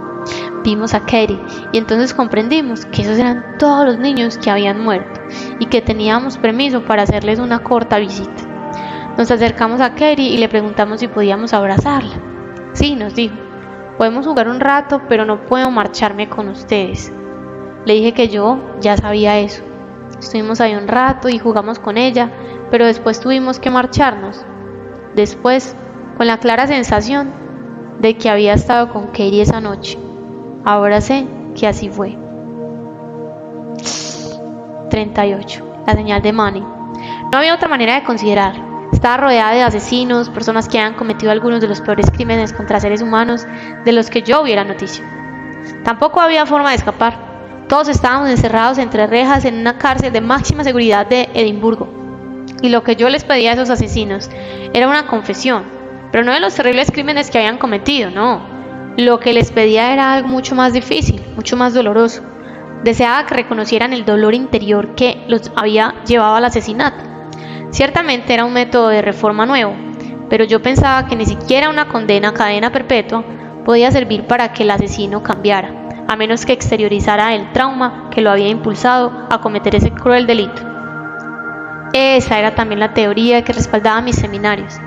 Vimos a Katie y entonces comprendimos que esos eran todos los niños que habían muerto y que teníamos permiso para hacerles una corta visita. Nos acercamos a Katie y le preguntamos si podíamos abrazarla. Sí, nos dijo, podemos jugar un rato, pero no puedo marcharme con ustedes. Le dije que yo ya sabía eso. Estuvimos ahí un rato y jugamos con ella, pero después tuvimos que marcharnos. Después, con la clara sensación de que había estado con Katie esa noche. Ahora sé que así fue. 38. La señal de Manny. No había otra manera de considerar. Estaba rodeada de asesinos, personas que habían cometido algunos de los peores crímenes contra seres humanos de los que yo hubiera noticia. Tampoco había forma de escapar. Todos estábamos encerrados entre rejas en una cárcel de máxima seguridad de Edimburgo. Y lo que yo les pedía a esos asesinos era una confesión, pero no de los terribles crímenes que habían cometido, no. Lo que les pedía era algo mucho más difícil, mucho más doloroso. Deseaba que reconocieran el dolor interior que los había llevado al asesinato. Ciertamente era un método de reforma nuevo, pero yo pensaba que ni siquiera una condena a cadena perpetua podía servir para que el asesino cambiara, a menos que exteriorizara el trauma que lo había impulsado a cometer ese cruel delito. Esa era también la teoría que respaldaba mis seminarios.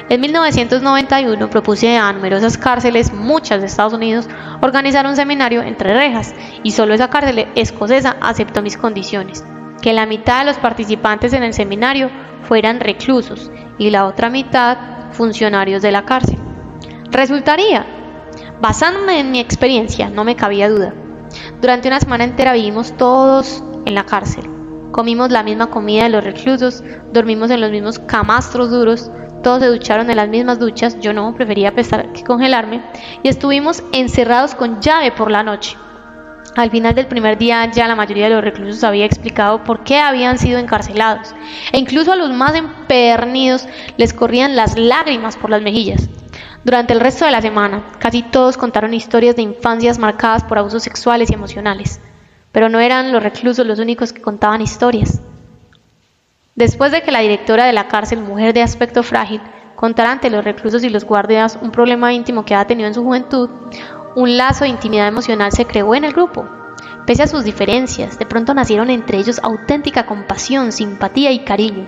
En 1991 propuse a numerosas cárceles, muchas de Estados Unidos, organizar un seminario entre rejas y solo esa cárcel escocesa aceptó mis condiciones, que la mitad de los participantes en el seminario fueran reclusos y la otra mitad funcionarios de la cárcel. Resultaría, basándome en mi experiencia, no me cabía duda. Durante una semana entera vivimos todos en la cárcel, comimos la misma comida de los reclusos, dormimos en los mismos camastros duros, todos se ducharon en las mismas duchas, yo no, prefería pesar que congelarme, y estuvimos encerrados con llave por la noche. Al final del primer día ya la mayoría de los reclusos había explicado por qué habían sido encarcelados, e incluso a los más empedernidos les corrían las lágrimas por las mejillas. Durante el resto de la semana, casi todos contaron historias de infancias marcadas por abusos sexuales y emocionales, pero no eran los reclusos los únicos que contaban historias. Después de que la directora de la cárcel, mujer de aspecto frágil, contara ante los reclusos y los guardias un problema íntimo que había tenido en su juventud, un lazo de intimidad emocional se creó en el grupo. Pese a sus diferencias, de pronto nacieron entre ellos auténtica compasión, simpatía y cariño.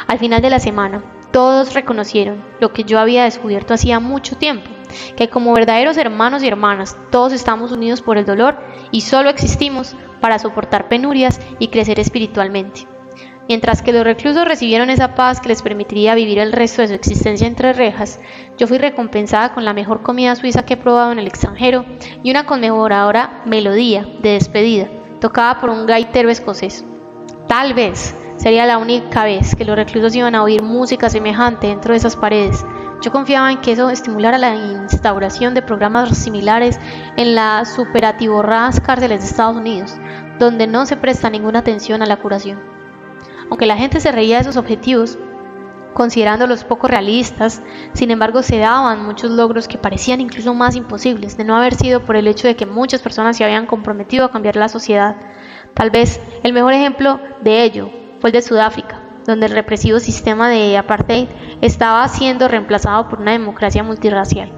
Al final de la semana, todos reconocieron lo que yo había descubierto hacía mucho tiempo, que como verdaderos hermanos y hermanas, todos estamos unidos por el dolor y solo existimos para soportar penurias y crecer espiritualmente. Mientras que los reclusos recibieron esa paz que les permitiría vivir el resto de su existencia entre rejas, yo fui recompensada con la mejor comida suiza que he probado en el extranjero y una conmovedora melodía de despedida, tocada por un gaitero escocés. Tal vez sería la única vez que los reclusos iban a oír música semejante dentro de esas paredes. Yo confiaba en que eso estimulara la instauración de programas similares en las superatiborradas cárceles de Estados Unidos, donde no se presta ninguna atención a la curación. Aunque la gente se reía de esos objetivos, considerándolos poco realistas, sin embargo se daban muchos logros que parecían incluso más imposibles, de no haber sido por el hecho de que muchas personas se habían comprometido a cambiar la sociedad. Tal vez el mejor ejemplo de ello fue el de Sudáfrica, donde el represivo sistema de apartheid estaba siendo reemplazado por una democracia multirracial.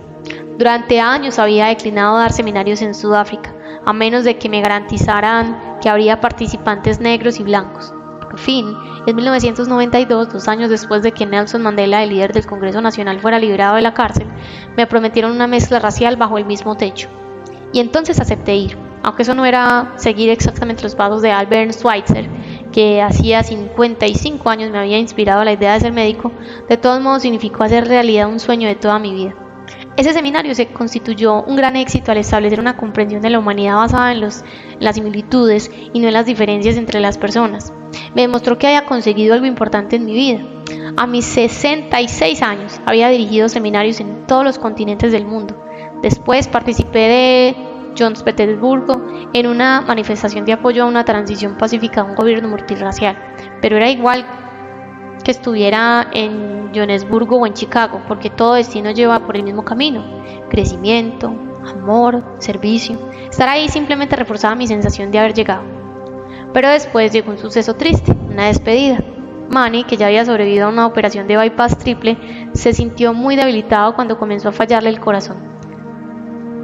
Durante años había declinado dar seminarios en Sudáfrica, a menos de que me garantizaran que habría participantes negros y blancos. Por fin, en 1992, 2 años después de que Nelson Mandela, el líder del Congreso Nacional, fuera liberado de la cárcel, me prometieron una mezcla racial bajo el mismo techo. Y entonces acepté ir, aunque eso no era seguir exactamente los pasos de Albert Schweitzer, que hacía 55 años me había inspirado a la idea de ser médico. De todos modos significó hacer realidad un sueño de toda mi vida. Ese seminario se constituyó un gran éxito al establecer una comprensión de la humanidad basada en las similitudes y no en las diferencias entre las personas. Me demostró que había conseguido algo importante en mi vida. A mis 66 años había dirigido seminarios en todos los continentes del mundo. Después participé de Johann Petersburgo en una manifestación de apoyo a una transición pacífica a un gobierno multirracial, pero era igual que estuviera en Johannesburgo o en Chicago, porque todo destino lleva por el mismo camino: crecimiento, amor, servicio. Estar ahí simplemente reforzaba mi sensación de haber llegado. Pero después llegó un suceso triste, una despedida. Manny, que ya había sobrevivido a una operación de bypass triple, se sintió muy debilitado cuando comenzó a fallarle el corazón.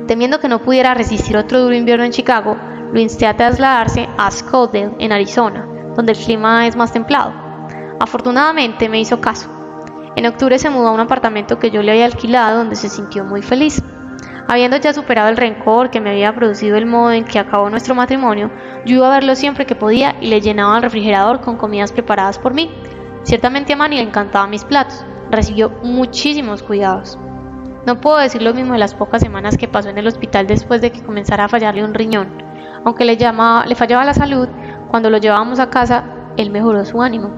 Temiendo que no pudiera resistir otro duro invierno en Chicago, lo insté a trasladarse a Scottsdale, en Arizona, donde el clima es más templado. Afortunadamente me hizo caso. En octubre se mudó a un apartamento que yo le había alquilado, donde se sintió muy feliz. Habiendo ya superado el rencor que me había producido el modo en que acabó nuestro matrimonio, yo iba a verlo siempre que podía y le llenaba el refrigerador con comidas preparadas por mí. Ciertamente a Manny le encantaban mis platos. Recibió muchísimos cuidados. No puedo decir lo mismo de las pocas semanas que pasó en el hospital después de que comenzara a fallarle un riñón. Aunque le fallaba la salud, cuando lo llevábamos a casa, él mejoró su ánimo.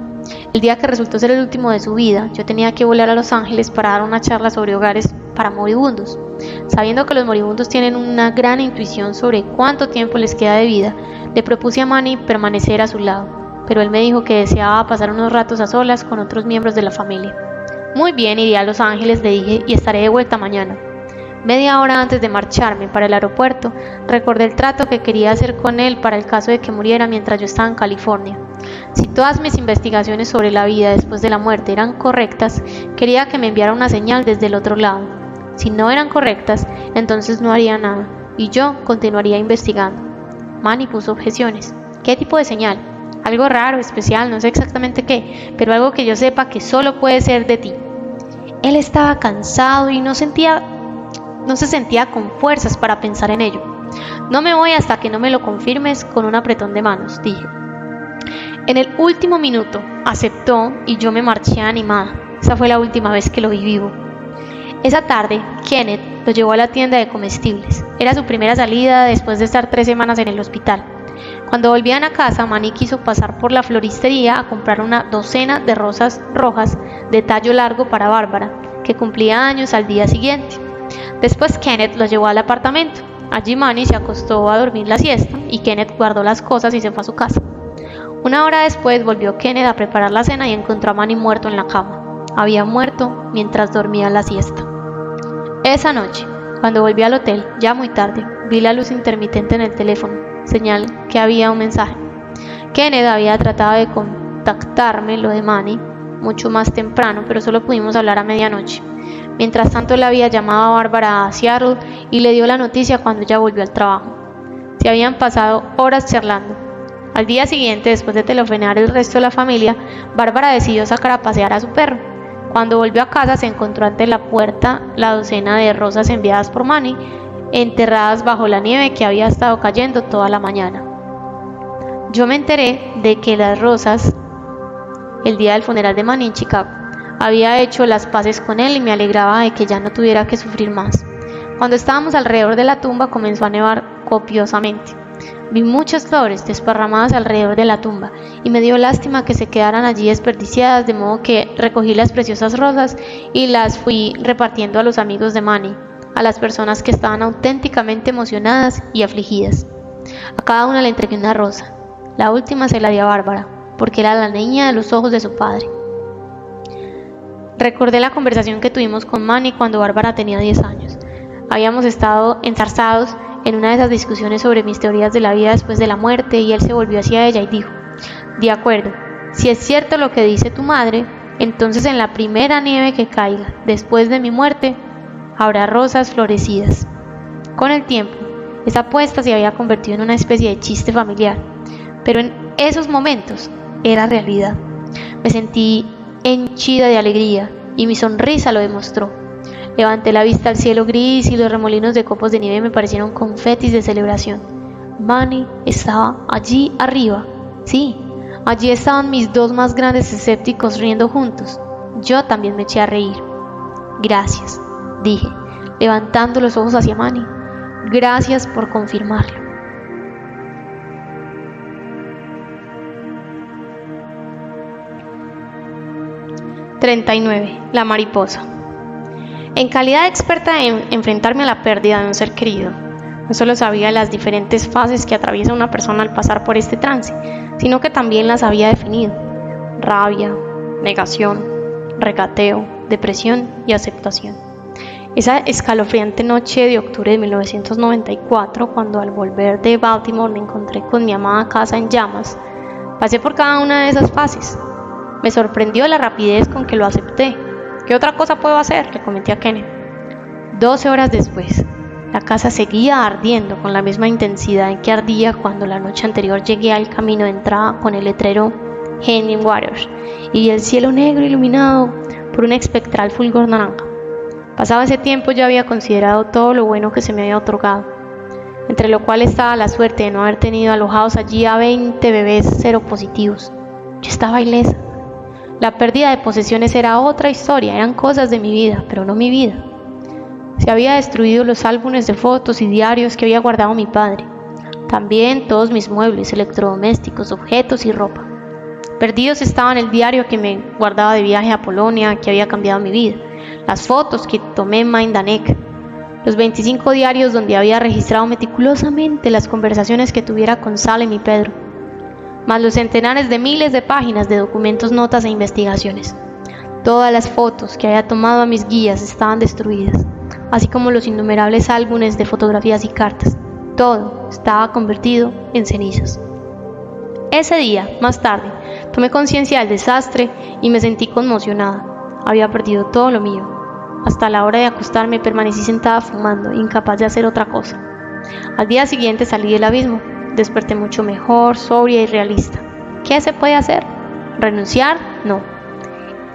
El día que resultó ser el último de su vida, yo tenía que volar a Los Ángeles para dar una charla sobre hogares para moribundos. Sabiendo que los moribundos tienen una gran intuición sobre cuánto tiempo les queda de vida, le propuse a Manny permanecer a su lado, pero él me dijo que deseaba pasar unos ratos a solas con otros miembros de la familia. Muy bien, iré a Los Ángeles, le dije, y estaré de vuelta mañana. Media hora antes de marcharme para el aeropuerto, recordé el trato que quería hacer con él para el caso de que muriera mientras yo estaba en California. Si todas mis investigaciones sobre la vida después de la muerte eran correctas, quería que me enviara una señal desde el otro lado. Si no eran correctas, entonces no haría nada, y yo continuaría investigando. Manny puso objeciones. ¿Qué tipo de señal? Algo raro, especial, no sé exactamente qué, pero algo que yo sepa que solo puede ser de ti. Él estaba cansado y no se sentía con fuerzas para pensar en ello. No me voy hasta que no me lo confirmes con un apretón de manos, dije. En el último minuto aceptó y yo me marché animada. Esa fue la última vez que lo vi vivo. Esa tarde, Kenneth lo llevó a la tienda de comestibles. Era su primera salida después de estar 3 semanas en el hospital. Cuando volvían a casa, Manny quiso pasar por la floristería a comprar una docena de rosas rojas de tallo largo para Bárbara, que cumplía años al día siguiente. Después Kenneth lo llevó al apartamento. Allí Manny se acostó a dormir la siesta y Kenneth guardó las cosas y se fue a su casa. 1 hora después volvió Kenneth a preparar la cena y encontró a Manny muerto en la cama. Había muerto mientras dormía la siesta. Esa noche, cuando volví al hotel, ya muy tarde, vi la luz intermitente en el teléfono, señal que había un mensaje. Kenneth había tratado de contactarme, lo de Manny, mucho más temprano, pero solo pudimos hablar a medianoche. Mientras tanto, le había llamado a Bárbara a Seattle y le dio la noticia cuando ella volvió al trabajo. Se habían pasado horas charlando. Al día siguiente, después de telefonear el resto de la familia, Bárbara decidió sacar a pasear a su perro. Cuando volvió a casa, se encontró ante la puerta la docena de rosas enviadas por Manny, enterradas bajo la nieve que había estado cayendo toda la mañana. Yo me enteré de que las rosas, el día del funeral de Manny en Chicago, había hecho las paces con él y me alegraba de que ya no tuviera que sufrir más. Cuando estábamos alrededor de la tumba, comenzó a nevar copiosamente. Vi muchas flores desparramadas alrededor de la tumba y me dio lástima que se quedaran allí desperdiciadas, de modo que recogí las preciosas rosas y las fui repartiendo a los amigos de Manny, a las personas que estaban auténticamente emocionadas y afligidas. A cada una le entregué una rosa. La última se la di a Bárbara, porque era la niña de los ojos de su padre. Recordé la conversación que tuvimos con Manny cuando Bárbara tenía 10 años. Habíamos estado enzarzados en una de esas discusiones sobre mis teorías de la vida después de la muerte y él se volvió hacia ella y dijo: «De acuerdo, Si es cierto lo que dice tu madre, entonces en la primera nieve que caiga después de mi muerte, habrá rosas florecidas. Con el tiempo, esa apuesta se había convertido en una especie de chiste familiar, pero en esos momentos era realidad. Me sentí henchida de alegría y mi sonrisa lo demostró. Levanté la vista al cielo gris y los remolinos de copos de nieve me parecieron confetis de celebración. Manny estaba allí arriba. Sí, allí estaban mis dos más grandes escépticos riendo juntos. Yo también me eché a reír. Gracias, dije, levantando los ojos hacia Manny. Gracias por confirmarlo. (39) La mariposa. En calidad de experta en enfrentarme a la pérdida de un ser querido, no solo sabía las diferentes fases que atraviesa una persona al pasar por este trance, sino que también las había definido: rabia, negación, regateo, depresión y aceptación. Esa escalofriante noche de octubre de 1994, cuando al volver de Baltimore me encontré con mi amada casa en llamas, pasé por cada una de esas fases. Me sorprendió la rapidez con que lo acepté. ¿Qué otra cosa puedo hacer?, le comenté a Kenneth. 12 horas después, la casa seguía ardiendo con la misma intensidad en que ardía cuando la noche anterior llegué al camino de entrada con el letrero Hanging Waters y el cielo negro iluminado por un espectral fulgor naranja. Pasado ese tiempo ya había considerado todo lo bueno que se me había otorgado, entre lo cual estaba la suerte de no haber tenido alojados allí a 20 bebés seropositivos. Yo estaba ilesa. La pérdida de posesiones era otra historia, eran cosas de mi vida, pero no mi vida. Se había destruido los álbumes de fotos y diarios que había guardado mi padre. También todos mis muebles, electrodomésticos, objetos y ropa. Perdidos estaban el diario que me guardaba de viaje a Polonia, que había cambiado mi vida, las fotos que tomé en Majdanek, los 25 diarios donde había registrado meticulosamente las conversaciones que tuviera con Salem y Pedro, más los centenares de miles de páginas de documentos, notas e investigaciones. Todas las fotos que había tomado a mis guías estaban destruidas, así como los innumerables álbumes de fotografías y cartas. Todo estaba convertido en cenizas. Ese día, más tarde, tomé conciencia del desastre y me sentí conmocionada. Había perdido todo lo mío. Hasta la hora de acostarme permanecí sentada fumando, incapaz de hacer otra cosa. Al día siguiente salí del abismo. Desperté mucho mejor, sobria y realista. ¿Qué se puede hacer? ¿Renunciar? No.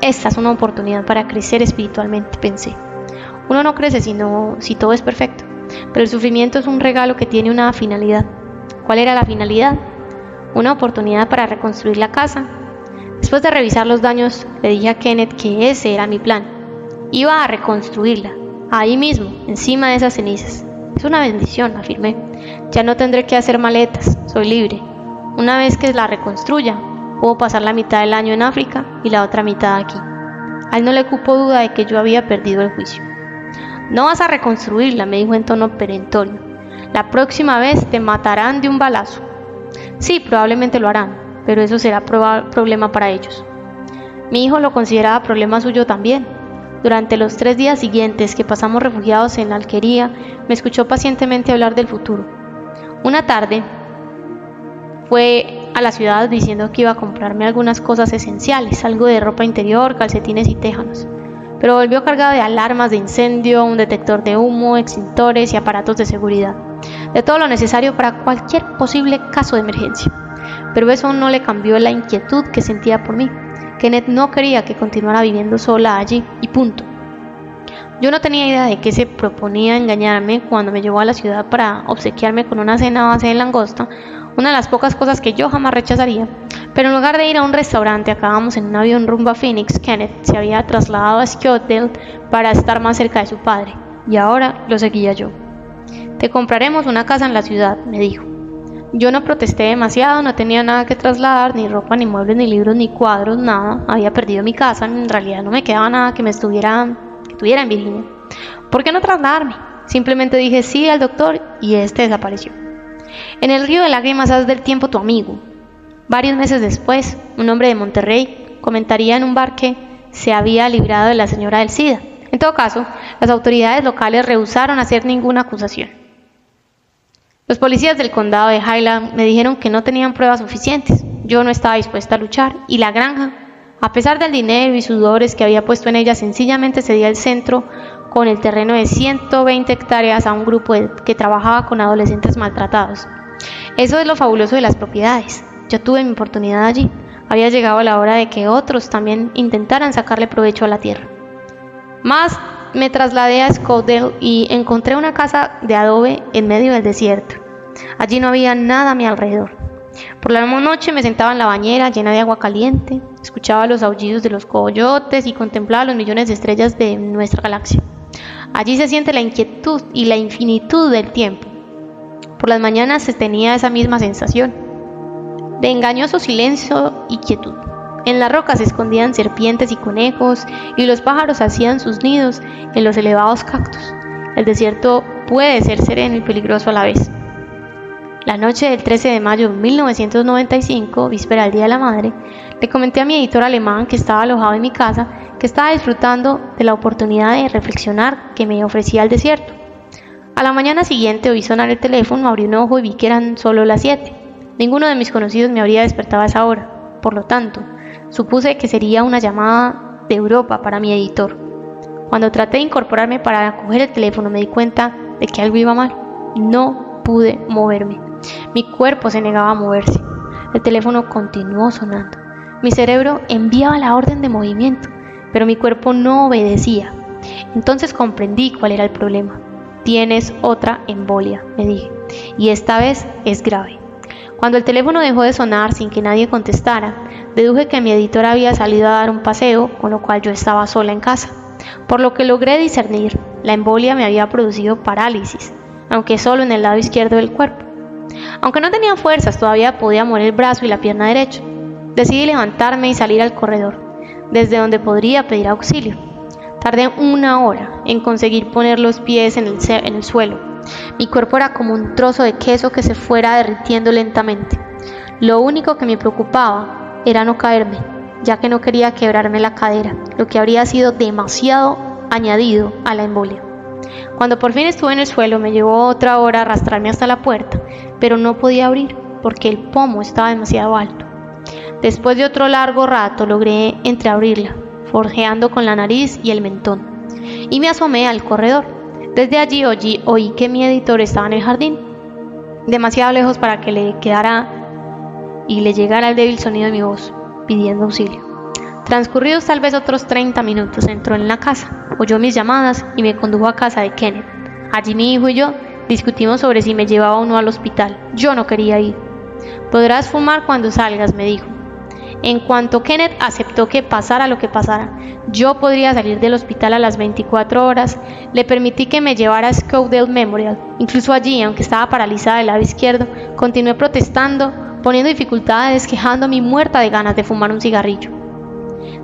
Esta es una oportunidad para crecer espiritualmente, pensé. Uno no crece si todo es perfecto, pero el sufrimiento es un regalo que tiene una finalidad. ¿Cuál era la finalidad? Una oportunidad para reconstruir la casa. Después de revisar los daños, le dije a Kenneth que ese era mi plan. Iba a reconstruirla, ahí mismo, encima de esas cenizas. Es una bendición, afirmé. Ya no tendré que hacer maletas, soy libre. Una vez que la reconstruya, puedo pasar la mitad del año en África y la otra mitad aquí. A él no le cupo duda de que yo había perdido el juicio. No vas a reconstruirla, me dijo en tono perentorio. La próxima vez te matarán de un balazo. Sí, probablemente lo harán, pero eso será problema para ellos. Mi hijo lo consideraba problema suyo también. Durante los 3 días siguientes que pasamos refugiados en la alquería, me escuchó pacientemente hablar del futuro. Una tarde fue a la ciudad diciendo que iba a comprarme algunas cosas esenciales, algo de ropa interior, calcetines y téjanos. Pero volvió cargado de alarmas de incendio, un detector de humo, extintores y aparatos de seguridad. De todo lo necesario para cualquier posible caso de emergencia. Pero eso no le cambió la inquietud que sentía por mí. Kenneth no quería que continuara viviendo sola allí, y punto. Yo no tenía idea de que se proponía engañarme cuando me llevó a la ciudad para obsequiarme con una cena a base de langosta, una de las pocas cosas que yo jamás rechazaría. Pero en lugar de ir a un restaurante, acabamos en un avión rumbo a Phoenix. Kenneth se había trasladado a Scottsdale para estar más cerca de su padre, y ahora lo seguía yo. Te compraremos una casa en la ciudad, me dijo. Yo no protesté demasiado, no tenía nada que trasladar, ni ropa, ni muebles, ni libros, ni cuadros, nada. Había perdido mi casa, en realidad no me quedaba nada que estuviera en Virginia. ¿Por qué no trasladarme? Simplemente dije sí al doctor y este desapareció. En el río de lágrimas haz del tiempo tu amigo. Varios meses después, un hombre de Monterrey comentaría en un bar que se había librado de la señora del SIDA. En todo caso, las autoridades locales rehusaron hacer ninguna acusación. Los policías del condado de Highland me dijeron que no tenían pruebas suficientes. yo no estaba dispuesta a luchar y la granja, a pesar del dinero y sudores que había puesto en ella, sencillamente cedía el centro con el terreno de 120 hectáreas a un grupo que trabajaba con adolescentes maltratados. Eso es lo fabuloso de las propiedades. Yo tuve mi oportunidad allí. Había llegado la hora de que otros también intentaran sacarle provecho a la tierra. Más me trasladé a Scottsdale y encontré una casa de adobe en medio del desierto. Allí no había nada a mi alrededor. Por la noche me sentaba en la bañera llena de agua caliente, escuchaba los aullidos de los coyotes y contemplaba los millones de estrellas de nuestra galaxia. Allí se siente la inquietud y la infinitud del tiempo. Por las mañanas se tenía esa misma sensación de engañoso silencio y quietud. En las rocas se escondían serpientes y conejos, y los pájaros hacían sus nidos en los elevados cactus. El desierto puede ser sereno y peligroso a la vez. La noche del 13 de mayo de 1995, víspera del Día de la Madre, le comenté a mi editor alemán que estaba alojado en mi casa que estaba disfrutando de la oportunidad de reflexionar que me ofrecía el desierto. A la mañana siguiente oí sonar el teléfono, abrí un ojo y vi que eran solo las 7. Ninguno de mis conocidos me habría despertado a esa hora. Por lo tanto, supuse que sería una llamada de Europa para mi editor. Cuando traté de incorporarme para coger el teléfono, me di cuenta de que algo iba mal. No pude moverme. Mi cuerpo se negaba a moverse. El teléfono continuó sonando. Mi cerebro enviaba la orden de movimiento, pero mi cuerpo no obedecía. Entonces comprendí cuál era el problema. Tienes otra embolia, me dije, y esta vez es grave. Cuando el teléfono dejó de sonar sin que nadie contestara, deduje que mi editor había salido a dar un paseo, con lo cual yo estaba sola en casa. Por lo que logré discernir, la embolia me había producido parálisis, aunque solo en el lado izquierdo del cuerpo. Aunque no tenía fuerzas, todavía podía mover el brazo y la pierna derecha. Decidí levantarme y salir al corredor, desde donde podría pedir auxilio. Tardé 1 hora en conseguir poner los pies en el suelo. Mi cuerpo era como un trozo de queso que se fuera derritiendo lentamente. Lo único que me preocupaba era no caerme, ya que no quería quebrarme la cadera, lo que habría sido demasiado añadido a la embolia. Cuando por fin estuve en el suelo, me llevó otra hora arrastrarme hasta la puerta, pero no podía abrir porque el pomo estaba demasiado alto. Después de otro largo rato logré entreabrirla, forjeando con la nariz y el mentón, y me asomé al corredor. Desde allí oí que mi editor estaba en el jardín, demasiado lejos para que le quedara y le llegara el débil sonido de mi voz, pidiendo auxilio. Transcurridos tal vez otros 30 minutos, entró en la casa, oyó mis llamadas y me condujo a casa de Kenneth. Allí mi hijo y yo discutimos sobre si me llevaba o no al hospital. Yo no quería ir. Podrás fumar cuando salgas, me dijo. En cuanto Kenneth aceptó que pasara lo que pasara, yo podría salir del hospital a las 24 horas, le permití que me llevara a Scottsdale Memorial. Incluso allí, aunque estaba paralizada del lado izquierdo, continué protestando, poniendo dificultades, quejándome muerta de ganas de fumar un cigarrillo.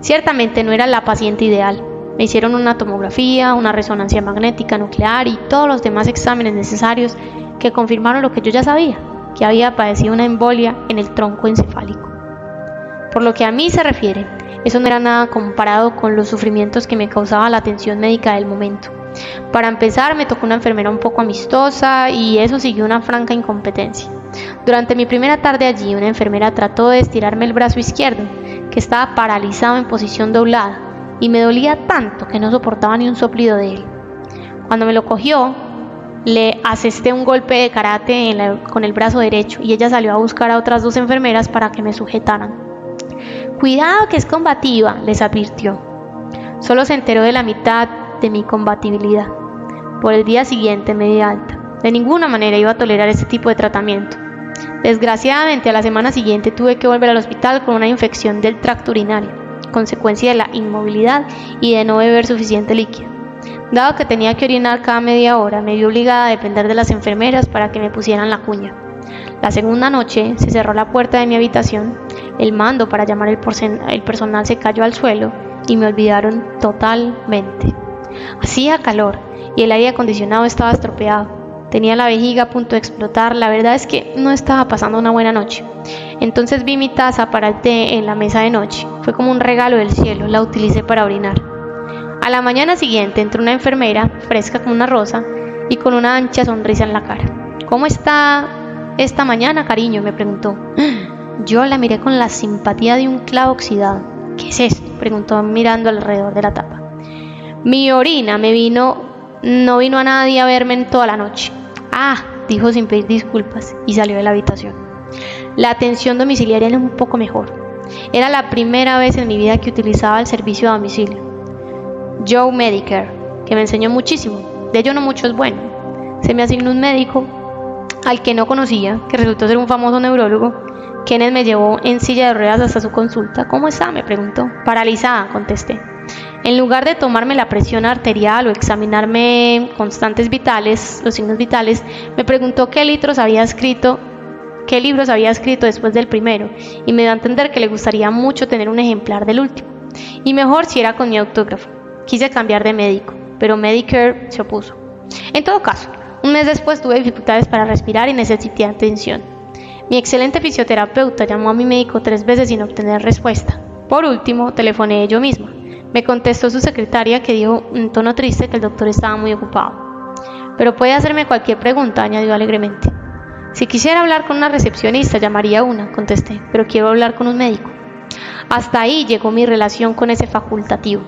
Ciertamente no era la paciente ideal. Me hicieron una tomografía, una resonancia magnética nuclear y todos los demás exámenes necesarios que confirmaron lo que yo ya sabía, que había padecido una embolia en el tronco encefálico. Por lo que a mí se refiere, eso no era nada comparado con los sufrimientos que me causaba la atención médica del momento. Para empezar, me tocó una enfermera un poco amistosa y eso siguió una franca incompetencia. Durante mi primera tarde allí, una enfermera trató de estirarme el brazo izquierdo, que estaba paralizado en posición doblada, y me dolía tanto que no soportaba ni un soplido de él. Cuando me lo cogió, le asesté un golpe de karate con el brazo derecho y ella salió a buscar a otras 2 enfermeras para que me sujetaran. «Cuidado que es combativa», les advirtió. Solo se enteró de la mitad de mi combatibilidad. Por el día siguiente me di alta. De ninguna manera iba a tolerar este tipo de tratamiento. Desgraciadamente, a la semana siguiente tuve que volver al hospital con una infección del tracto urinario, consecuencia de la inmovilidad y de no beber suficiente líquido. Dado que tenía que orinar cada media hora, me vi obligada a depender de las enfermeras para que me pusieran la cuña. La segunda noche se cerró la puerta de mi habitación, el mando para llamar el personal se cayó al suelo y me olvidaron totalmente. Hacía calor y el aire acondicionado estaba estropeado. Tenía la vejiga a punto de explotar. La verdad es que no estaba pasando una buena noche. Entonces vi mi taza para el té en la mesa de noche. Fue como un regalo del cielo, la utilicé para orinar. A la mañana siguiente entró una enfermera, fresca como una rosa y con una ancha sonrisa en la cara. «¿Cómo está esta mañana, cariño?», me preguntó. Yo la miré con la simpatía de un clavo oxidado. ¿Qué es esto?, preguntó mirando alrededor de la tapa. Mi orina no vino a nadie a verme en toda la noche. Ah, dijo sin pedir disculpas y salió de la habitación. La atención domiciliaria era un poco mejor. Era la primera vez en mi vida que utilizaba el servicio a domicilio. Joe Medicare, que me enseñó muchísimo. De ello no mucho es bueno. Se me asignó un médico al que no conocía, que resultó ser un famoso neurólogo. Kenneth me llevó en silla de ruedas hasta su consulta. ¿Cómo está?, me preguntó. Paralizada, contesté. En lugar de tomarme la presión arterial o examinarme los signos vitales, me preguntó qué libros había escrito después del primero, y me dio a entender que le gustaría mucho tener un ejemplar del último, y mejor si era con mi autógrafo. Quise cambiar de médico, pero Medicare se opuso. En todo caso, un mes después tuve dificultades para respirar y necesité atención. Mi excelente fisioterapeuta llamó a mi médico 3 veces sin obtener respuesta. Por último, telefoné yo misma. Me contestó su secretaria, que dijo en tono triste que el doctor estaba muy ocupado. Pero puede hacerme cualquier pregunta, añadió alegremente. Si quisiera hablar con una recepcionista, llamaría una, contesté, pero quiero hablar con un médico. Hasta ahí llegó mi relación con ese facultativo.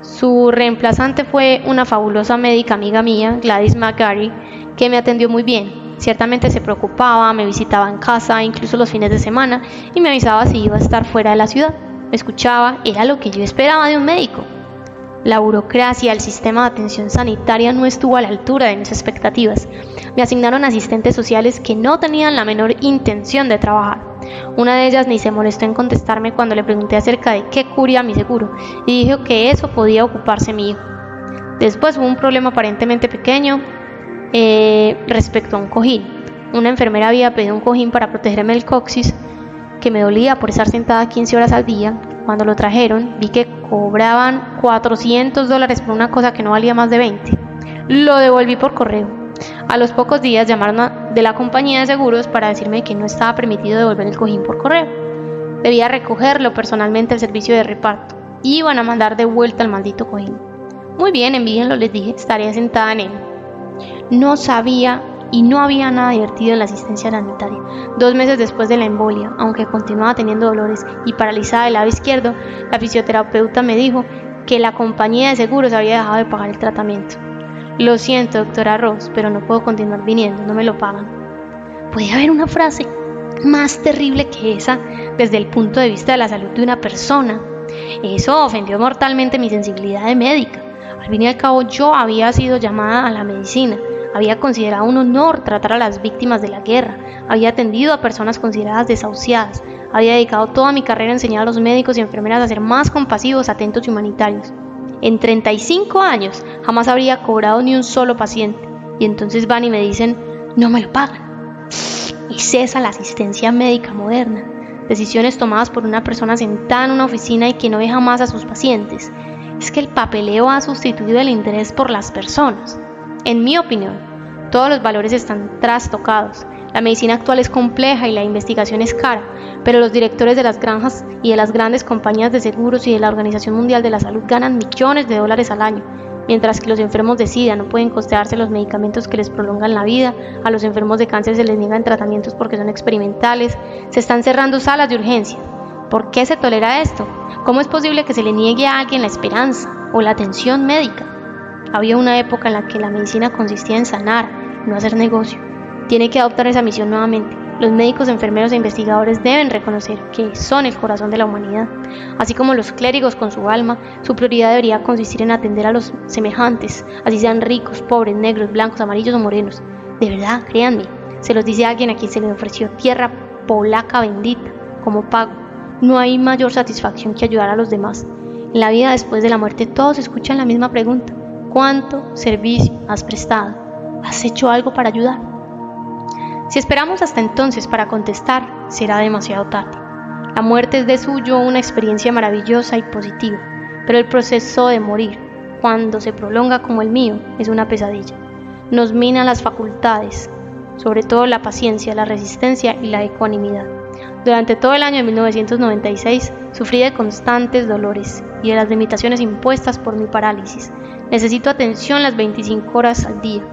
Su reemplazante fue una fabulosa médica amiga mía, Gladys McGarry, que me atendió muy bien. Ciertamente se preocupaba, me visitaba en casa, incluso los fines de semana, y me avisaba si iba a estar fuera de la ciudad. Me escuchaba, era lo que yo esperaba de un médico. La burocracia del sistema de atención sanitaria no estuvo a la altura de mis expectativas. Me asignaron asistentes sociales que no tenían la menor intención de trabajar. Una de ellas ni se molestó en contestarme cuando le pregunté acerca de qué cubría mi seguro, y dijo que eso podía ocuparse mi hijo. Después hubo un problema aparentemente pequeño respecto a un cojín. Una enfermera había pedido un cojín para protegerme del coxis, que me dolía por estar sentada 15 horas al día. Cuando lo trajeron, vi que cobraban $400 por una cosa que no valía más de 20. Lo devolví por correo. A los pocos días llamaron de la compañía de seguros para decirme que no estaba permitido devolver el cojín por correo. Debía recogerlo personalmente al servicio de reparto. Iban a mandar de vuelta el maldito cojín. Muy bien, envíenlo, les dije, estaré sentada en él. No sabía y no había nada divertido en la asistencia sanitaria. 2 meses después de la embolia, aunque continuaba teniendo dolores y paralizada del lado izquierdo, la fisioterapeuta me dijo que la compañía de seguros había dejado de pagar el tratamiento. Lo siento, doctora Ross, pero no puedo continuar viniendo, no me lo pagan. ¿Puede haber una frase más terrible que esa desde el punto de vista de la salud de una persona? Eso ofendió mortalmente mi sensibilidad de médica. Al fin y al cabo, yo había sido llamada a la medicina. Había considerado un honor tratar a las víctimas de la guerra, había atendido a personas consideradas desahuciadas, había dedicado toda mi carrera a enseñar a los médicos y enfermeras a ser más compasivos, atentos y humanitarios. En 35 años jamás habría cobrado ni un solo paciente, y entonces van y me dicen, no me lo pagan. Y cesa la asistencia médica moderna, decisiones tomadas por una persona sentada en una oficina y que no ve jamás a sus pacientes. Es que el papeleo ha sustituido el interés por las personas. En mi opinión, todos los valores están trastocados. La medicina actual es compleja y la investigación es cara, pero los directores de las granjas y de las grandes compañías de seguros y de la Organización Mundial de la Salud ganan millones de dólares al año, mientras que los enfermos de SIDA no pueden costearse los medicamentos que les prolongan la vida, a los enfermos de cáncer se les niegan tratamientos porque son experimentales, se están cerrando salas de urgencia. ¿Por qué se tolera esto? ¿Cómo es posible que se le niegue a alguien la esperanza o la atención médica? Había una época en la que la medicina consistía en sanar, no hacer negocio. Tiene que adoptar esa misión nuevamente. Los médicos, enfermeros e investigadores deben reconocer que son el corazón de la humanidad. Así como los clérigos con su alma, su prioridad debería consistir en atender a los semejantes, así sean ricos, pobres, negros, blancos, amarillos o morenos. De verdad, créanme, se los dice alguien a quien se le ofreció tierra polaca bendita como pago. No hay mayor satisfacción que ayudar a los demás. En la vida después de la muerte todos escuchan la misma pregunta. ¿Cuánto servicio has prestado? ¿Has hecho algo para ayudar? Si esperamos hasta entonces para contestar, será demasiado tarde. La muerte es de suyo una experiencia maravillosa y positiva, pero el proceso de morir, cuando se prolonga como el mío, es una pesadilla. Nos mina las facultades, sobre todo la paciencia, la resistencia y la ecuanimidad. Durante todo el año de 1996 sufrí de constantes dolores y de las limitaciones impuestas por mi parálisis. Necesito atención las 25 horas al día.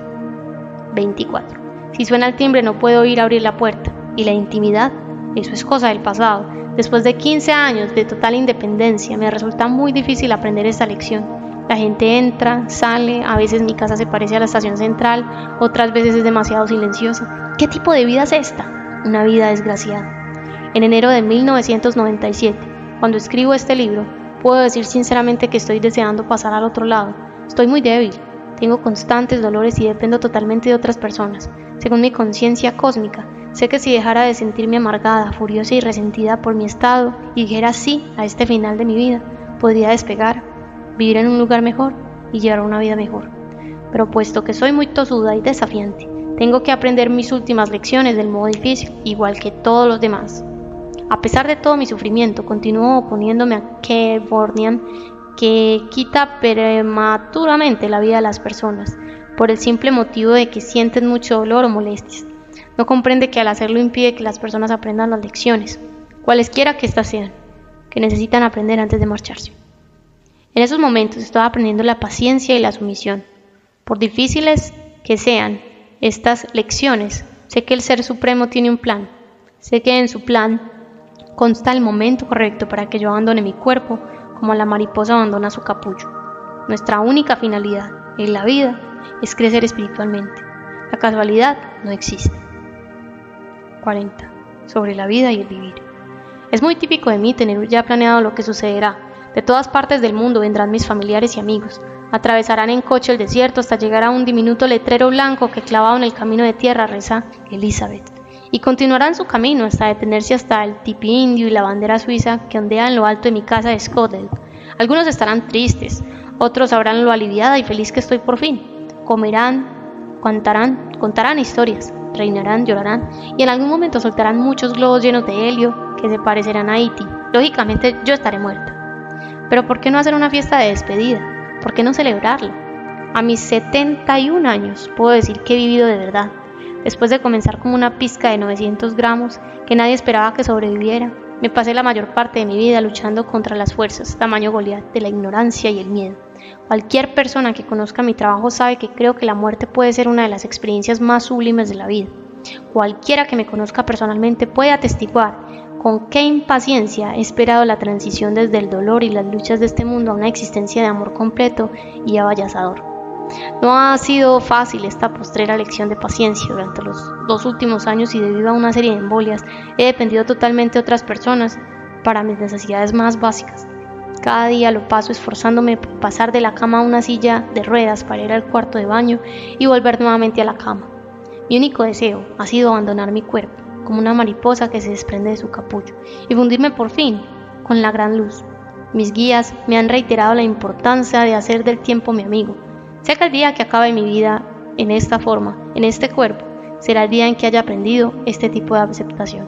24. Si suena el timbre no puedo ir a abrir la puerta. ¿Y la intimidad? Eso es cosa del pasado. Después de 15 años de total independencia, me resulta muy difícil aprender esta lección. La gente entra, sale, a veces mi casa se parece a la estación central, otras veces es demasiado silenciosa. ¿Qué tipo de vida es esta? Una vida desgraciada. En enero de 1997, cuando escribo este libro, puedo decir sinceramente que estoy deseando pasar al otro lado. Estoy muy débil, tengo constantes dolores y dependo totalmente de otras personas. Según mi conciencia cósmica, sé que si dejara de sentirme amargada, furiosa y resentida por mi estado y dijera sí a este final de mi vida, podría despegar, vivir en un lugar mejor y llevar una vida mejor. Pero puesto que soy muy tosuda y desafiante, tengo que aprender mis últimas lecciones del modo difícil, igual que todos los demás. A pesar de todo mi sufrimiento, continúo oponiéndome a Kevorkian, que quita prematuramente la vida de las personas, por el simple motivo de que sienten mucho dolor o molestias. No comprende que al hacerlo impide que las personas aprendan las lecciones, cualesquiera que éstas sean, que necesitan aprender antes de marcharse. En esos momentos estoy aprendiendo la paciencia y la sumisión. Por difíciles que sean estas lecciones, sé que el Ser Supremo tiene un plan. Sé que en su plan consta el momento correcto para que yo abandone mi cuerpo como la mariposa abandona su capullo. Nuestra única finalidad en la vida es crecer espiritualmente. La casualidad no existe. 40. Sobre la vida y el vivir. Es muy típico de mí tener ya planeado lo que sucederá. De todas partes del mundo vendrán mis familiares y amigos. Atravesarán en coche el desierto hasta llegar a un diminuto letrero blanco que clavado en el camino de tierra reza Elizabeth. Y continuarán su camino hasta detenerse hasta el tipi indio y la bandera suiza que ondea en lo alto de mi casa de Scotland. Algunos estarán tristes, otros sabrán lo aliviada y feliz que estoy por fin. Comerán, contarán historias, reinarán, llorarán y en algún momento soltarán muchos globos llenos de helio que se parecerán a E.T. Lógicamente yo estaré muerta. Pero ¿por qué no hacer una fiesta de despedida? ¿Por qué no celebrarlo? A mis 71 años puedo decir que he vivido de verdad. Después de comenzar como una pizca de 900 gramos que nadie esperaba que sobreviviera, me pasé la mayor parte de mi vida luchando contra las fuerzas, tamaño Goliat, de la ignorancia y el miedo. Cualquier persona que conozca mi trabajo sabe que creo que la muerte puede ser una de las experiencias más sublimes de la vida. Cualquiera que me conozca personalmente puede atestiguar con qué impaciencia he esperado la transición desde el dolor y las luchas de este mundo a una existencia de amor completo y abayazador. No ha sido fácil esta postrera lección de paciencia. Durante los 2 últimos años y debido a una serie de embolias, he dependido totalmente de otras personas para mis necesidades más básicas. Cada día lo paso esforzándome por pasar de la cama a una silla de ruedas para ir al cuarto de baño y volver nuevamente a la cama. Mi único deseo ha sido abandonar mi cuerpo, como una mariposa que se desprende de su capullo, y fundirme por fin con la gran luz. Mis guías me han reiterado la importancia de hacer del tiempo mi amigo. Sé que el día que acabe mi vida en esta forma, en este cuerpo, será el día en que haya aprendido este tipo de aceptación.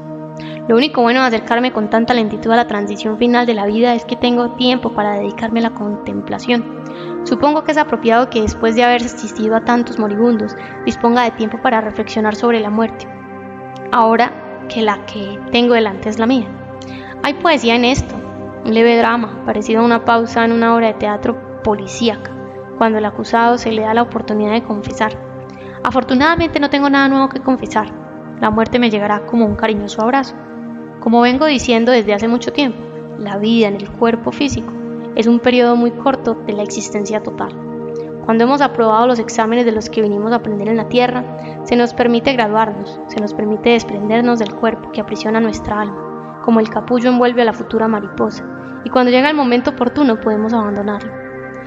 Lo único bueno de acercarme con tanta lentitud a la transición final de la vida es que tengo tiempo para dedicarme a la contemplación. Supongo que es apropiado que después de haber asistido a tantos moribundos, disponga de tiempo para reflexionar sobre la muerte, ahora que la que tengo delante es la mía. Hay poesía en esto, un leve drama, parecido a una pausa en una obra de teatro policíaca, cuando al acusado se le da la oportunidad de confesar. Afortunadamente no tengo nada nuevo que confesar. La muerte me llegará como un cariñoso abrazo. Como vengo diciendo desde hace mucho tiempo, la vida en el cuerpo físico es un periodo muy corto de la existencia total. Cuando hemos aprobado los exámenes de los que vinimos a aprender en la tierra, se nos permite graduarnos, se nos permite desprendernos del cuerpo que aprisiona nuestra alma, como el capullo envuelve a la futura mariposa, y cuando llega el momento oportuno podemos abandonarlo.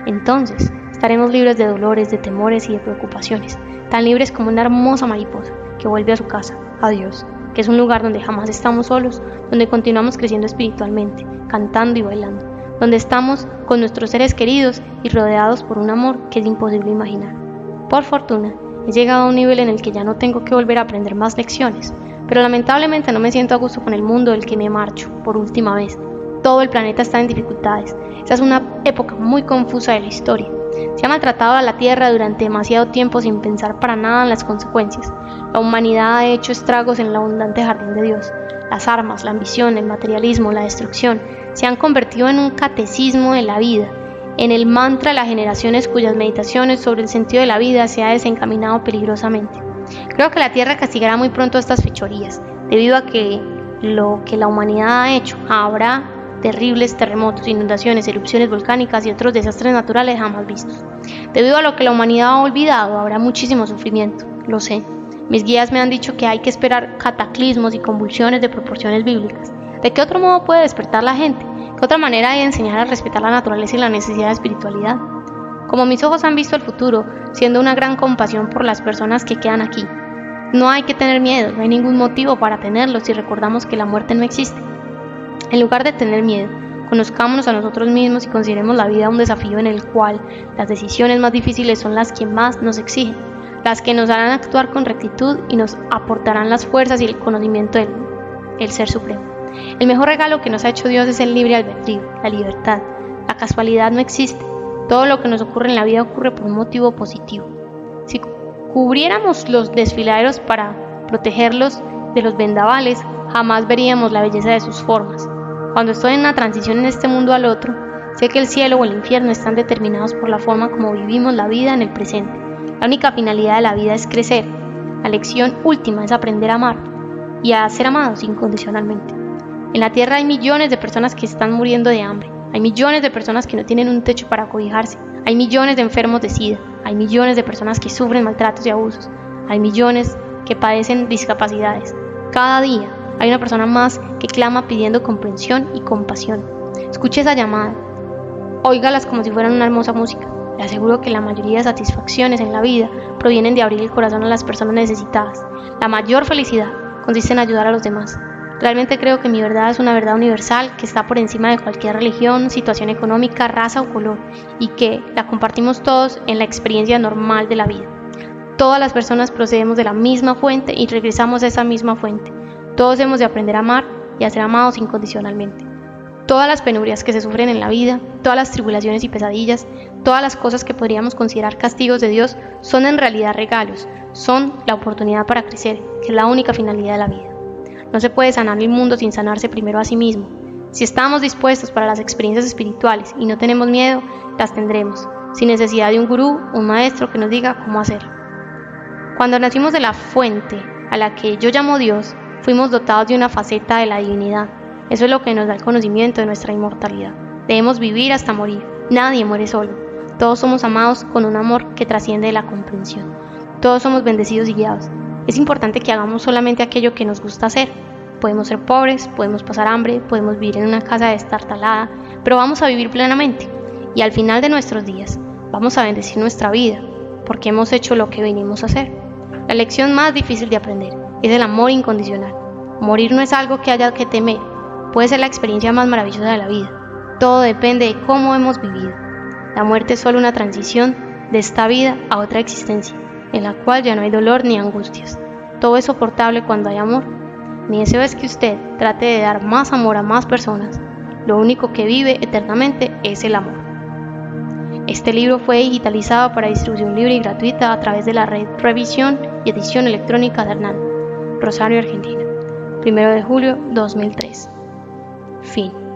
Entonces, estaremos libres de dolores, de temores y de preocupaciones, tan libres como una hermosa mariposa que vuelve a su casa, a Dios, que es un lugar donde jamás estamos solos, donde continuamos creciendo espiritualmente, cantando y bailando, donde estamos con nuestros seres queridos y rodeados por un amor que es imposible imaginar. Por fortuna, he llegado a un nivel en el que ya no tengo que volver a aprender más lecciones, pero lamentablemente no me siento a gusto con el mundo del que me marcho por última vez. Todo el planeta está en dificultades. Esta es una época muy confusa de la historia. Se ha maltratado a la Tierra durante demasiado tiempo sin pensar para nada en las consecuencias. La humanidad ha hecho estragos en el abundante jardín de Dios. Las armas, la ambición, el materialismo, la destrucción se han convertido en un catecismo de la vida, en el mantra de las generaciones cuyas meditaciones sobre el sentido de la vida se ha desencaminado peligrosamente. Creo que la Tierra castigará muy pronto estas fechorías, debido a que lo que la humanidad ha hecho. Habrá terribles terremotos, inundaciones, erupciones volcánicas y otros desastres naturales jamás vistos. Debido a lo que la humanidad ha olvidado, habrá muchísimo sufrimiento, lo sé. Mis guías me han dicho que hay que esperar cataclismos y convulsiones de proporciones bíblicas. ¿De qué otro modo puede despertar la gente? ¿Qué otra manera hay de enseñar a respetar la naturaleza y la necesidad de espiritualidad? Como mis ojos han visto el futuro, siendo una gran compasión por las personas que quedan aquí. No hay que tener miedo, no hay ningún motivo para tenerlo si recordamos que la muerte no existe. En lugar de tener miedo, conozcámonos a nosotros mismos y consideremos la vida un desafío en el cual las decisiones más difíciles son las que más nos exigen, las que nos harán actuar con rectitud y nos aportarán las fuerzas y el conocimiento del Ser Supremo. El mejor regalo que nos ha hecho Dios es el libre albedrío, la libertad. La casualidad no existe. Todo lo que nos ocurre en la vida ocurre por un motivo positivo. Si cubriéramos los desfiladeros para protegerlos de los vendavales, jamás veríamos la belleza de sus formas. Cuando estoy en una transición en este mundo al otro, sé que el cielo o el infierno están determinados por la forma como vivimos la vida en el presente. La única finalidad de la vida es crecer. La lección última es aprender a amar y a ser amados incondicionalmente. En la tierra hay millones de personas que están muriendo de hambre. Hay millones de personas que no tienen un techo para cobijarse. Hay millones de enfermos de SIDA. Hay millones de personas que sufren maltratos y abusos. Hay millones que padecen discapacidades. Cada día hay una persona más que clama pidiendo comprensión y compasión. Escuche esa llamada. Óigalas como si fueran una hermosa música. Le aseguro que la mayoría de satisfacciones en la vida provienen de abrir el corazón a las personas necesitadas. La mayor felicidad consiste en ayudar a los demás. Realmente creo que mi verdad es una verdad universal que está por encima de cualquier religión, situación económica, raza o color, y que la compartimos todos en la experiencia normal de la vida. Todas las personas procedemos de la misma fuente y regresamos a esa misma fuente. Todos hemos de aprender a amar y a ser amados incondicionalmente. Todas las penurias que se sufren en la vida, todas las tribulaciones y pesadillas, todas las cosas que podríamos considerar castigos de Dios son en realidad regalos, son la oportunidad para crecer, que es la única finalidad de la vida. No se puede sanar el mundo sin sanarse primero a sí mismo. Si estamos dispuestos para las experiencias espirituales y no tenemos miedo, las tendremos, sin necesidad de un gurú, un maestro que nos diga cómo hacerlo. Cuando nacimos de la fuente, a la que yo llamo Dios, fuimos dotados de una faceta de la divinidad. Eso es lo que nos da el conocimiento de nuestra inmortalidad. Debemos vivir hasta morir. Nadie muere solo. Todos somos amados con un amor que trasciende la comprensión. Todos somos bendecidos y guiados. Es importante que hagamos solamente aquello que nos gusta hacer. Podemos ser pobres, podemos pasar hambre, podemos vivir en una casa destartalada, pero vamos a vivir plenamente. Y al final de nuestros días, vamos a bendecir nuestra vida, porque hemos hecho lo que venimos a hacer. La lección más difícil de aprender es el amor incondicional. Morir no es algo que haya que temer, puede ser la experiencia más maravillosa de la vida. Todo depende de cómo hemos vivido. La muerte es solo una transición de esta vida a otra existencia, en la cual ya no hay dolor ni angustias. Todo es soportable cuando hay amor. Mi deseo es que usted trate de dar más amor a más personas. Lo único que vive eternamente es el amor. Este libro fue digitalizado para distribución libre y gratuita a través de la red Revisión y Edición Electrónica de Hernán, Rosario, Argentina. 1 de julio 2003. Fin.